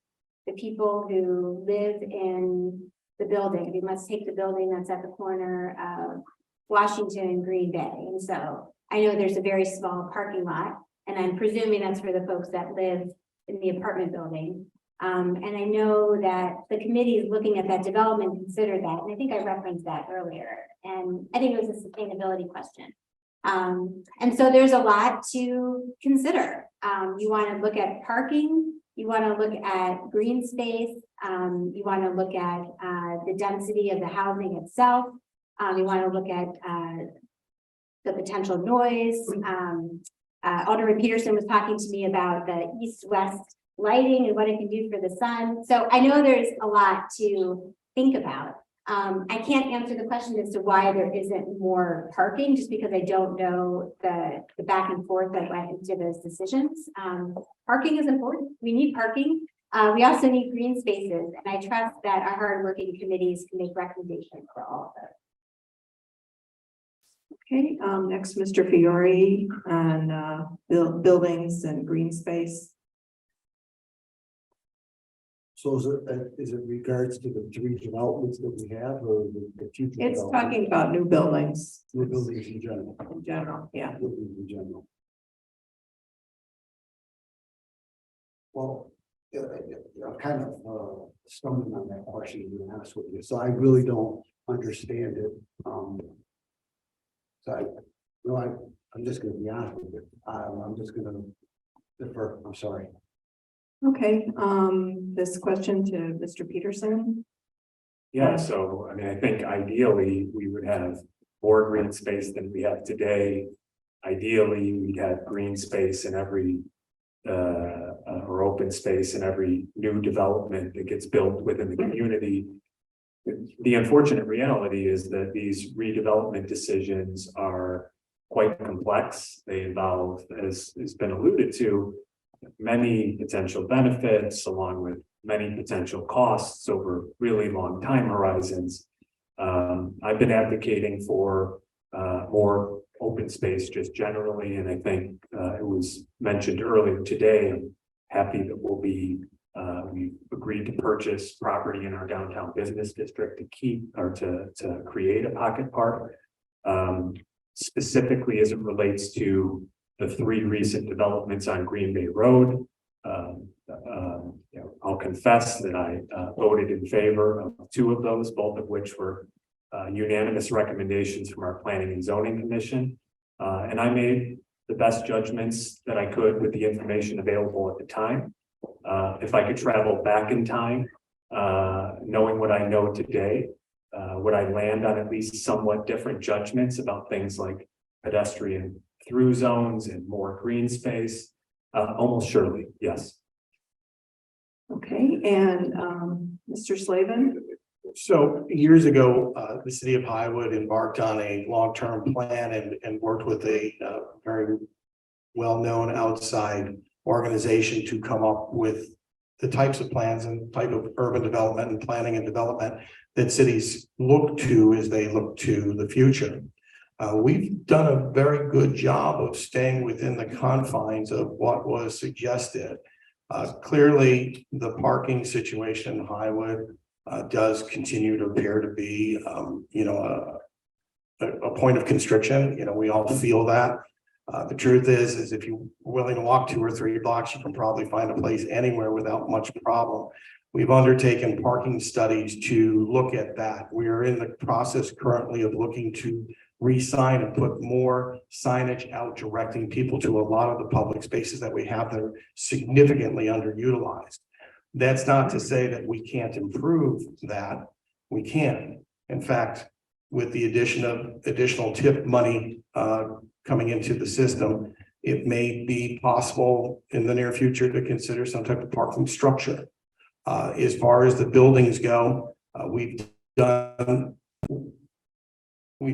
the people who live in the building. You must take the building that's at the corner of Washington and Green Bay. And so I know there's a very small parking lot, and I'm presuming that's for the folks that live in the apartment building. And I know that the committee is looking at that development, consider that. And I think I referenced that earlier. And I think it was a sustainability question. And so there's a lot to consider. You want to look at parking, you want to look at green space, you want to look at the density of the housing itself, you want to look at the potential noise. Alderman Peterson was talking to me about the east-west lighting and what it can do for the sun. So I know there's a lot to think about. I can't answer the question as to why there isn't more parking, just because I don't know the back and forth that went into those decisions. Parking is important. We need parking. We also need green spaces, and I trust that our hardworking committees can make recommendations for all of those. Okay, next, Mr. Fiore on buildings and green space. So is it regards to the three developments that we have or the future? It's talking about new buildings. New buildings in general. In general, yeah. Buildings in general. Well, I'm kind of stumbling on that question, to be honest with you. So I really don't understand it. I'm just going to be honest with you. I'm just going to defer. I'm sorry. Okay, this question to Mr. Peterson. Yeah, so I mean, I think ideally we would have more green space than we have today. Ideally, we'd have green space in every or open space in every new development that gets built within the community. The unfortunate reality is that these redevelopment decisions are quite complex. They involve, as has been alluded to, many potential benefits along with many potential costs over really long time horizons. I've been advocating for more open space just generally, and I think it was mentioned earlier today. I'm happy that we've agreed to purchase property in our downtown business district to keep or to create a pocket park. Specifically as it relates to the 3 recent developments on Green Bay Road. I'll confess that I voted in favor of 2 of those, both of which were unanimous recommendations from our Planning and Zoning Commission. And I made the best judgments that I could with the information available at the time. If I could travel back in time, knowing what I know today, would I land on at least somewhat different judgments about things like pedestrian through zones and more green space? Almost surely, yes. Okay, and Mr. Slavin? So years ago, the city of Highwood embarked on a long-term plan and worked with a very well-known outside organization to come up with the types of plans and type of urban development and planning and development that cities look to as they look to the future. We've done a very good job of staying within the confines of what was suggested. Clearly, the parking situation in Highwood does continue to appear to be, a point of constriction. We all feel that. The truth is if you're willing to walk 2 or 3 blocks, you can probably find a place anywhere without much problem. We've undertaken parking studies to look at that. We are in the process currently of looking to re-sign and put more signage out directing people to a lot of the public spaces that we have that are significantly underutilized. That's not to say that we can't improve that. We can. In fact, with the addition of additional TIP money coming into the system, it may be possible in the near future to consider some type of parking structure. As far as the buildings go, we've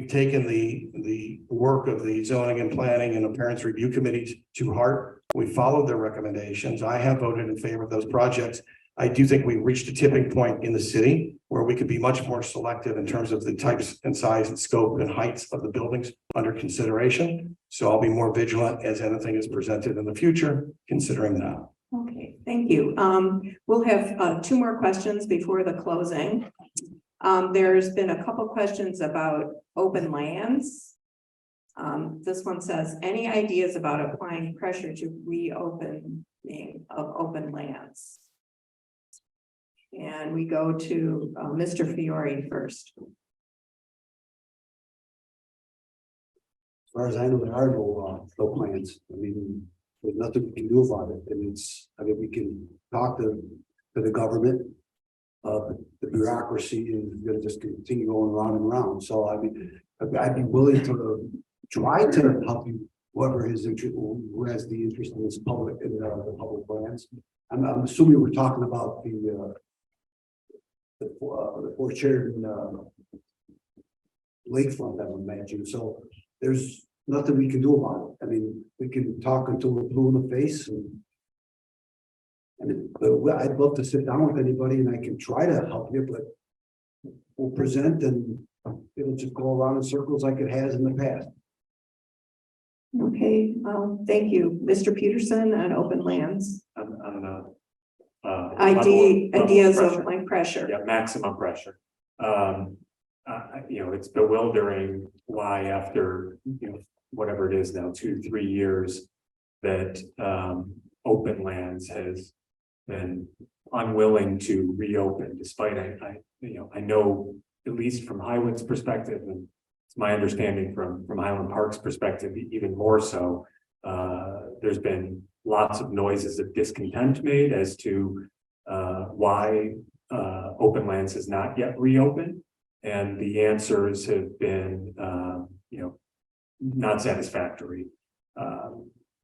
taken the work of the zoning and planning and appearance review committees to heart. We followed their recommendations. I have voted in favor of those projects. I do think we reached a tipping point in the city where we could be much more selective in terms of the types and size and scope and heights of the buildings under consideration. So I'll be more vigilant as anything is presented in the future, considering that. Okay, thank you. We'll have 2 more questions before the closing. There's been a couple questions about open lands. This one says, any ideas about applying pressure to reopening of open lands? And we go to Mr. Fiore first. As far as I know, there are no plans. I mean, there's nothing we can do about it. And we can talk to the government. The bureaucracy is going to just continue going round and round. So I mean, I'd be willing to try to help you, whoever is interested, who has the interest in this public in the public lands. I'm assuming we're talking about the Fort Sheridan lakefront, I would imagine. So there's nothing we can do about it. I mean, we can talk until we're blue in the face, but I'd love to sit down with anybody and I can try to help you, but we'll present and it'll just go around in circles like it has in the past. Okay, thank you. Mr. Peterson on open lands. Ideas of like pressure. Yeah, maximum pressure. It's bewildering why after whatever it is now, 2-3 years, that open lands has been unwilling to reopen, despite I know at least from Highwood's perspective, and it's my understanding from Highland Park's perspective, even more so, there's been lots of noises of discontent made as to why open lands has not yet reopened. And the answers have been, not satisfactory.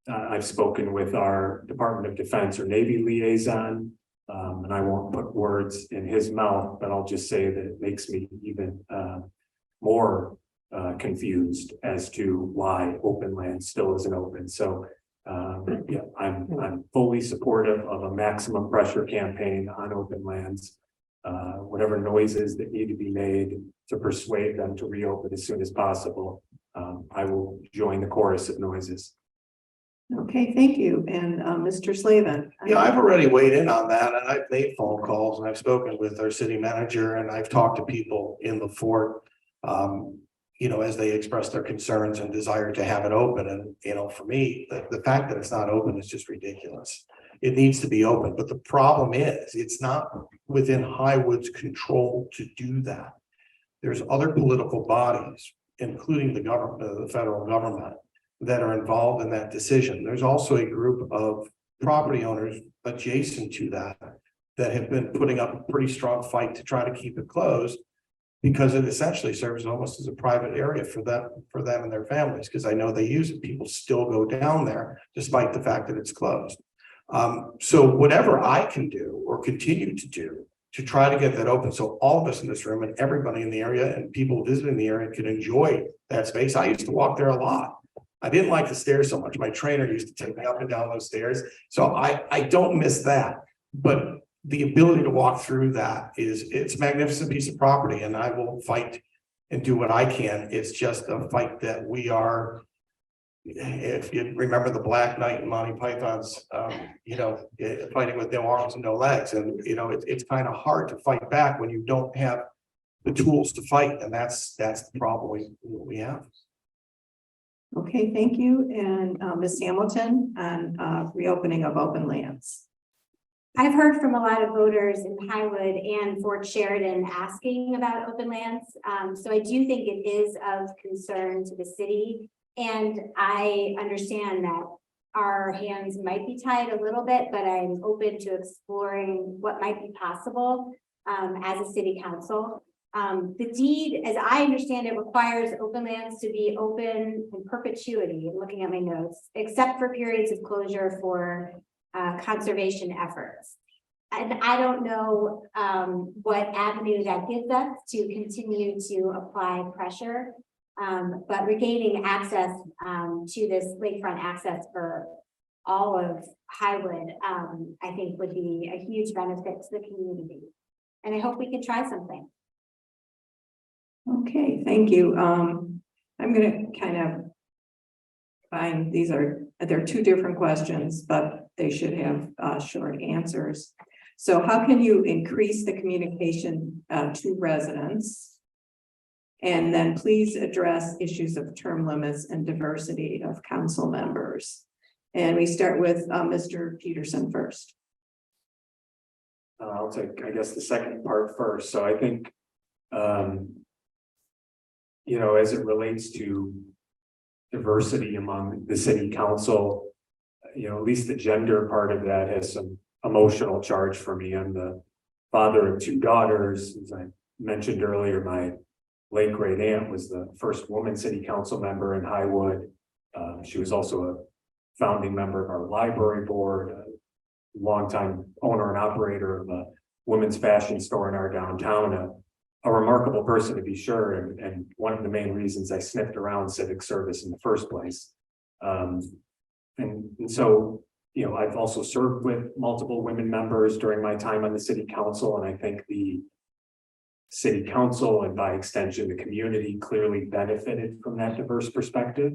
I've spoken with our Department of Defense or Navy liaison, and I won't put words in his mouth, but I'll just say that it makes me even more confused as to why open land still isn't open. So, yeah, I'm fully supportive of a maximum pressure campaign on open lands. Whatever noises that need to be made to persuade them to reopen as soon as possible. I will join the chorus of noises. Okay, thank you. And Mr. Slavin. Yeah, I've already weighed in on that, and I've made phone calls, and I've spoken with our city manager, and I've talked to people in the fort. As they express their concerns and desire to have it open. And, for me, the fact that it's not open is just ridiculous. It needs to be open, but the problem is it's not within Highwood's control to do that. There's other political bodies, including the government, the federal government, that are involved in that decision. There's also a group of property owners adjacent to that have been putting up a pretty strong fight to try to keep it closed, because it essentially serves almost as a private area for them and their families, because I know they use it. People still go down there despite the fact that it's closed. So whatever I can do or continue to do to try to get that open, so all of us in this room and everybody in the area and people visiting the area can enjoy that space. I used to walk there a lot. I didn't like the stairs so much. My trainer used to take me up and down those stairs. So I don't miss that, but the ability to walk through that it's a magnificent piece of property, and I will fight and do what I can. It's just a fight that we are, if you remember the Black Knight and Monty Python's, fighting with no arms and no legs. And, it's kind of hard to fight back when you don't have the tools to fight. And that's the problem we have. Okay, thank you. And Ms. Hamilton on reopening of open lands. I've heard from a lot of voters in Highwood and Fort Sheridan asking about open lands. So I do think it is of concern to the city. And I understand that our hands might be tied a little bit, but I'm open to exploring what might be possible as a city council. The deed, as I understand it, requires open lands to be open in perpetuity, looking at my notes, except for periods of closure for conservation efforts. And I don't know what avenue that gives us to continue to apply pressure, but regaining access to this lakefront access for all of Highwood, I think would be a huge benefit to the community. And I hope we can try something. Okay, thank you. I'm going to kind of find they're two different questions, but they should have short answers. So how can you increase the communication to residents? And then please address issues of term limits and diversity of council members. And we start with Mr. Peterson first. I'll take, I guess, the second part first. So I think, as it relates to diversity among the city council, at least the gender part of that has some emotional charge for me. I'm the father of two daughters. As I mentioned earlier, my late great aunt was the first woman city council member in Highwood. She was also a founding member of our library board, a longtime owner and operator of a women's fashion store in our downtown, a remarkable person to be sure, and one of the main reasons I sniffed around civic service in the first place. And so, I've also served with multiple women members during my time on the city council, and I think the city council and by extension the community clearly benefited from that diverse perspective.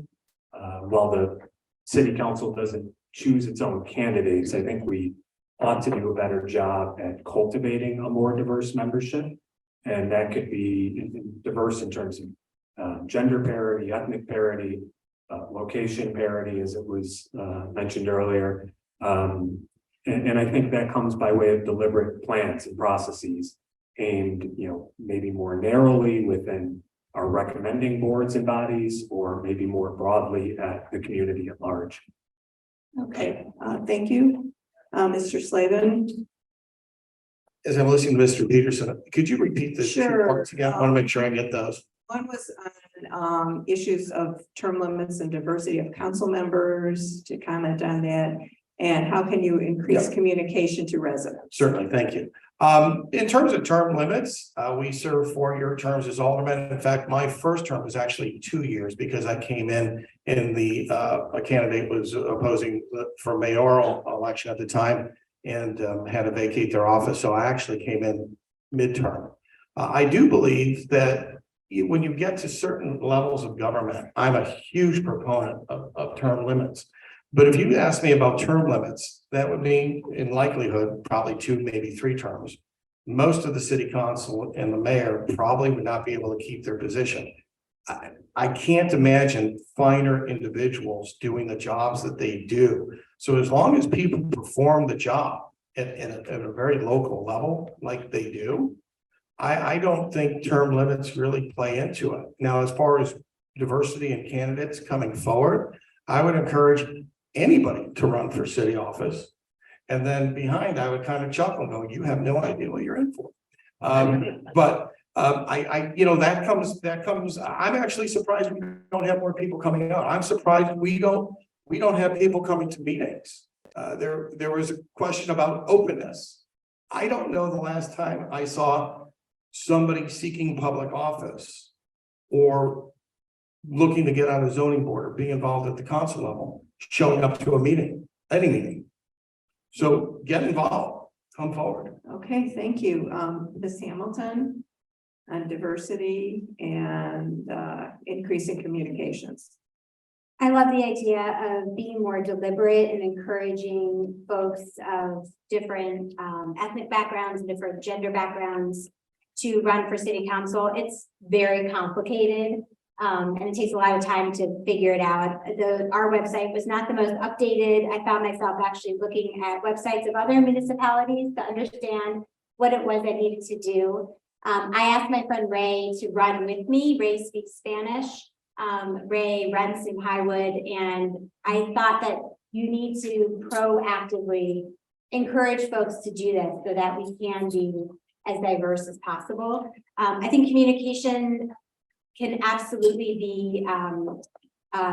While the city council doesn't choose its own candidates, I think we ought to do a better job at cultivating a more diverse membership. And that could be diverse in terms of gender parity, ethnic parity, location parity, as it was mentioned earlier. And I think that comes by way of deliberate plans and processes aimed, maybe more narrowly within our recommending boards and bodies, or maybe more broadly at the community at large. Okay, thank you. Mr. Slavin. As I'm listening to Mr. Peterson, could you repeat the two Sure. parts again? I want to make sure I get those. One was on issues of term limits and diversity of council members, to comment on that. And how can you increase communication to residents? Certainly, thank you. In terms of term limits, we serve 4-year terms as alderman. In fact, my first term was actually 2 years because I came in the a candidate was opposing for mayoral election at the time and had to vacate their office. So I actually came in midterm. I do believe that when you get to certain levels of government, I'm a huge proponent of term limits. But if you ask me about term limits, that would mean in likelihood, probably 2, maybe 3 terms. Most of the city council and the mayor probably would not be able to keep their position. I can't imagine finer individuals doing the jobs that they do. So as long as people perform the job at a very local level, like they do, I don't think term limits really play into it. Now, as far as diversity in candidates coming forward, I would encourage anybody to run for city office. And then behind, I would kind of chuckle and go, you have no idea what you're in for. You know, that comes, I'm actually surprised we don't have more people coming out. I'm surprised we don't have people coming to meetings. There was a question about openness. I don't know the last time I saw somebody seeking public office or looking to get on a zoning board or being involved at the council level, showing up to a meeting, any meeting. So get involved, come forward. Okay, thank you. Ms. Hamilton on diversity and increasing communications. I love the idea of being more deliberate and encouraging folks of different ethnic backgrounds and different gender backgrounds to run for city council. It's very complicated. And it takes a lot of time to figure it out. Our website was not the most updated. I found myself actually looking at websites of other municipalities to understand what it was I needed to do. I asked my friend Ray to run with me. Ray speaks Spanish. Ray runs in Highwood, and I thought that you need to proactively encourage folks to do this so that we can be as diverse as possible. I think communication can absolutely be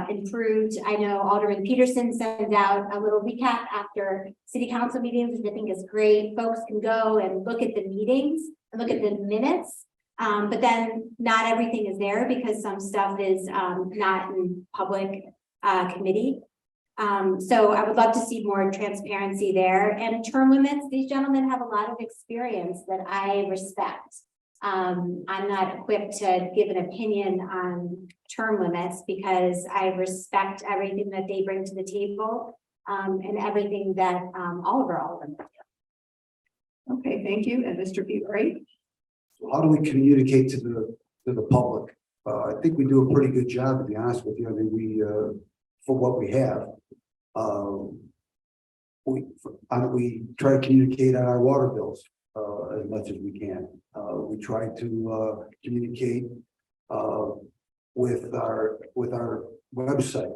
improved. I know Alderman Peterson sends out a little recap after city council meetings, which I think is great. Folks can go and look at the meetings and look at the minutes, but then not everything is there because some stuff is not in public committee. So I would love to see more transparency there. And term limits, these gentlemen have a lot of experience that I respect. I'm not equipped to give an opinion on term limits because I respect everything that they bring to the table and everything that all of them do. Okay, thank you. And Mr. Bieber. So how do we communicate to the public? I think we do a pretty good job, to be honest with you. I mean, we for what we have, we try to communicate on our water bills as much as we can. We try to communicate with our website.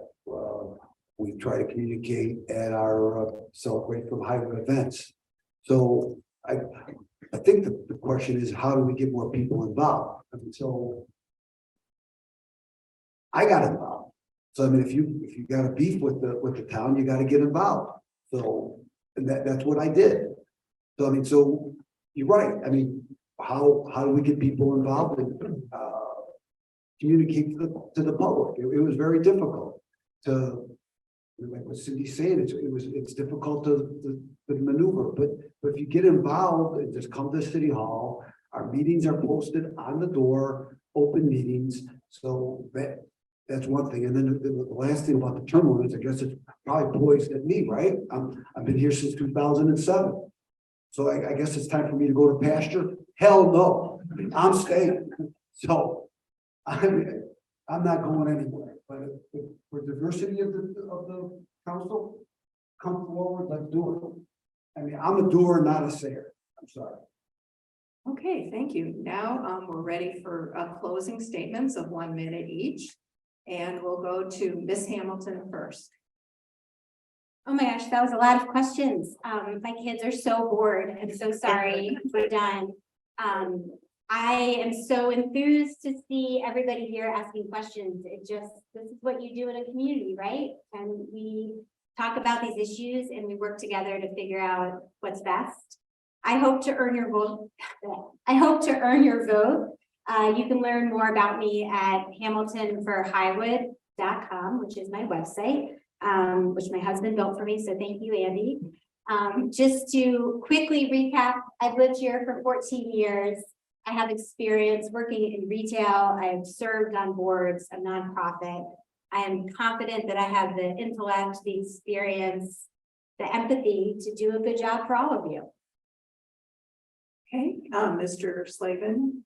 We try to communicate at our Celebrate from Highwood events. So I think the question is, how do we get more people involved? I mean, so I got involved. So I mean, if you got a beef with the town, you got to get involved. So and that's what I did. So I mean, so you're right. I mean, how do we get people involved and communicate to the public? It was very difficult to, like what Cindy's saying. It's difficult to maneuver, but if you get involved and just come to City Hall, our meetings are posted on the door, open meetings. So that's one thing. And then the last thing about the term limits, I guess it's probably poised at me, right? I've been here since 2007. So I guess it's time for me to go to pasture. Hell no, I'm staying. So I'm not going anywhere. But for diversity of the council, come forward, let's do it. I mean, I'm a doer, not a sayer. I'm sorry. Okay, thank you. Now we're ready for closing statements of 1 minute each. And we'll go to Ms. Hamilton first. Oh my gosh, that was a lot of questions. My kids are so bored. I'm so sorry. We're done. I am so enthused to see everybody here asking questions. This is what you do in a community, right? And we talk about these issues and we work together to figure out what's best. I hope to earn your vote. You can learn more about me at hamiltonforhighwood.com, which is my website, which my husband built for me. So thank you, Andy. Just to quickly recap, I've lived here for 14 years. I have experience working in retail. I've served on boards, a nonprofit. I am confident that I have the intellect, the experience, the empathy to do a good job for all of you. Okay, Mr. Slavin.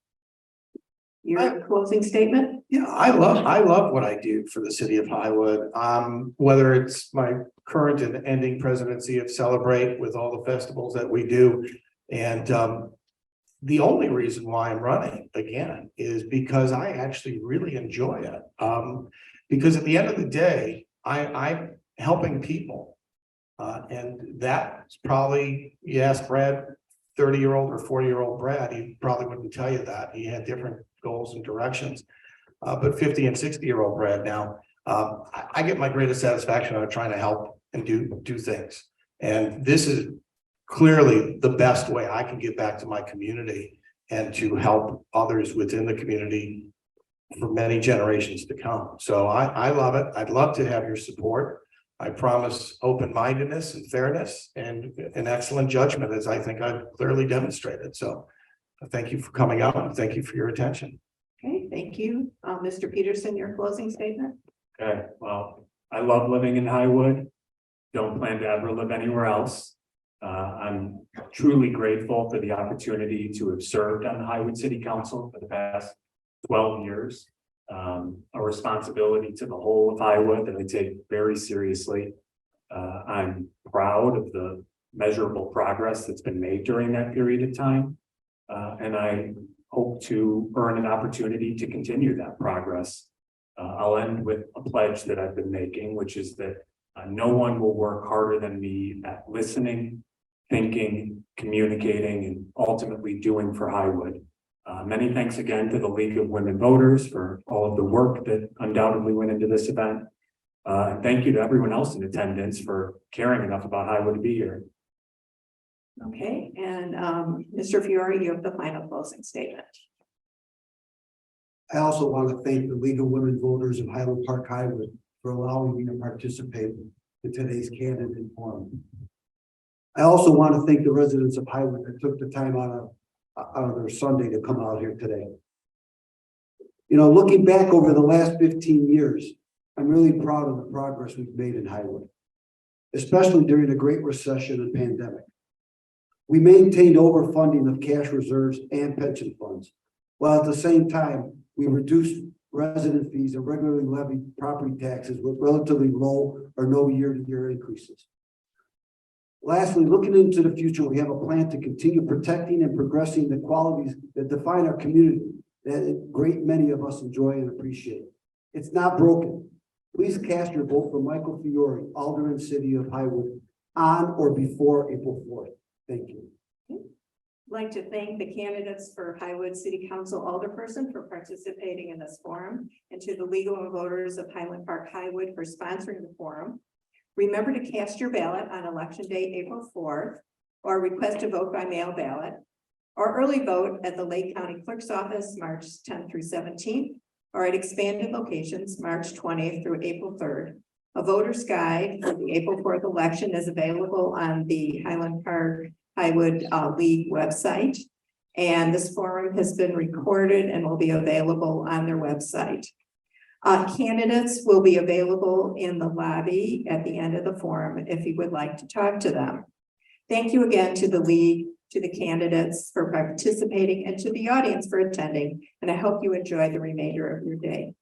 Your closing statement? Yeah, I love what I do for the city of Highwood. Whether it's my current and ending presidency of Celebrate with all the festivals that we do. And the only reason why I'm running again is because I actually really enjoy it. Because at the end of the day, I'm helping people. And that's probably, you ask Brad, 30-year-old or 40-year-old Brad, he probably wouldn't tell you that. He had different goals and directions. But 50 and 60-year-old Brad now, I get my greatest satisfaction out of trying to help and do things. And this is clearly the best way I can give back to my community and to help others within the community for many generations to come. So I love it. I'd love to have your support. I promise open-mindedness and fairness and an excellent judgment, as I think I've clearly demonstrated. So thank you for coming out and thank you for your attention. Okay, thank you. Mr. Peterson, your closing statement? Okay, well, I love living in Highwood. Don't plan to ever live anywhere else. I'm truly grateful for the opportunity to have served on the Hwd City Council for the past 12 years. A responsibility to the whole of Highwood that I take very seriously. I'm proud of the measurable progress that's been made during that period of time. And I hope to earn an opportunity to continue that progress. I'll end with a pledge that I've been making, which is that no one will work harder than me at listening, thinking, communicating, and ultimately doing for Highwood. Many thanks again to the League of Women Voters for all of the work that undoubtedly went into this event. And thank you to everyone else in attendance for caring enough about Highwood to be here. Okay, and Mr. Fiore, you have the final closing statement. I also want to thank the League of Women Voters of Highland Park-Highwood for allowing me to participate in today's candidate forum. I also want to thank the residents of Highland that took the time out of their Sunday to come out here today. You know, looking back over the last 15 years, I'm really proud of the progress we've made in Highland, especially during the Great Recession and pandemic. We maintained overfunding of cash reserves and pension funds, while at the same time, we reduced resident fees and regularly levied property taxes with relatively low or no year-to-year increases. Lastly, looking into the future, we have a plan to continue protecting and progressing the qualities that define our community that a great many of us enjoy and appreciate. It's not broken. Please cast your vote for Michael Fiore, Alderman, City of Highwood, on or before April 4th. Thank you. I'd like to thank the candidates for Hwd City Council Alderperson for participating in this forum, and to the League of Voters of Highland Park-Highwood for sponsoring the forum. Remember to cast your ballot on Election Day, April 4th, or request to vote by mail ballot, or early vote at the Lake County Clerk's Office, March 10th through 17th, or at expanded locations, March 20th through April 3rd. A voter's guide for the April 4th election is available on the Highland Park-Highwood League website. And this forum has been recorded and will be available on their website. Candidates will be available in the lobby at the end of the forum if you would like to talk to them. Thank you again to the League, to the candidates for participating, and to the audience for attending. And I hope you enjoy the remainder of your day.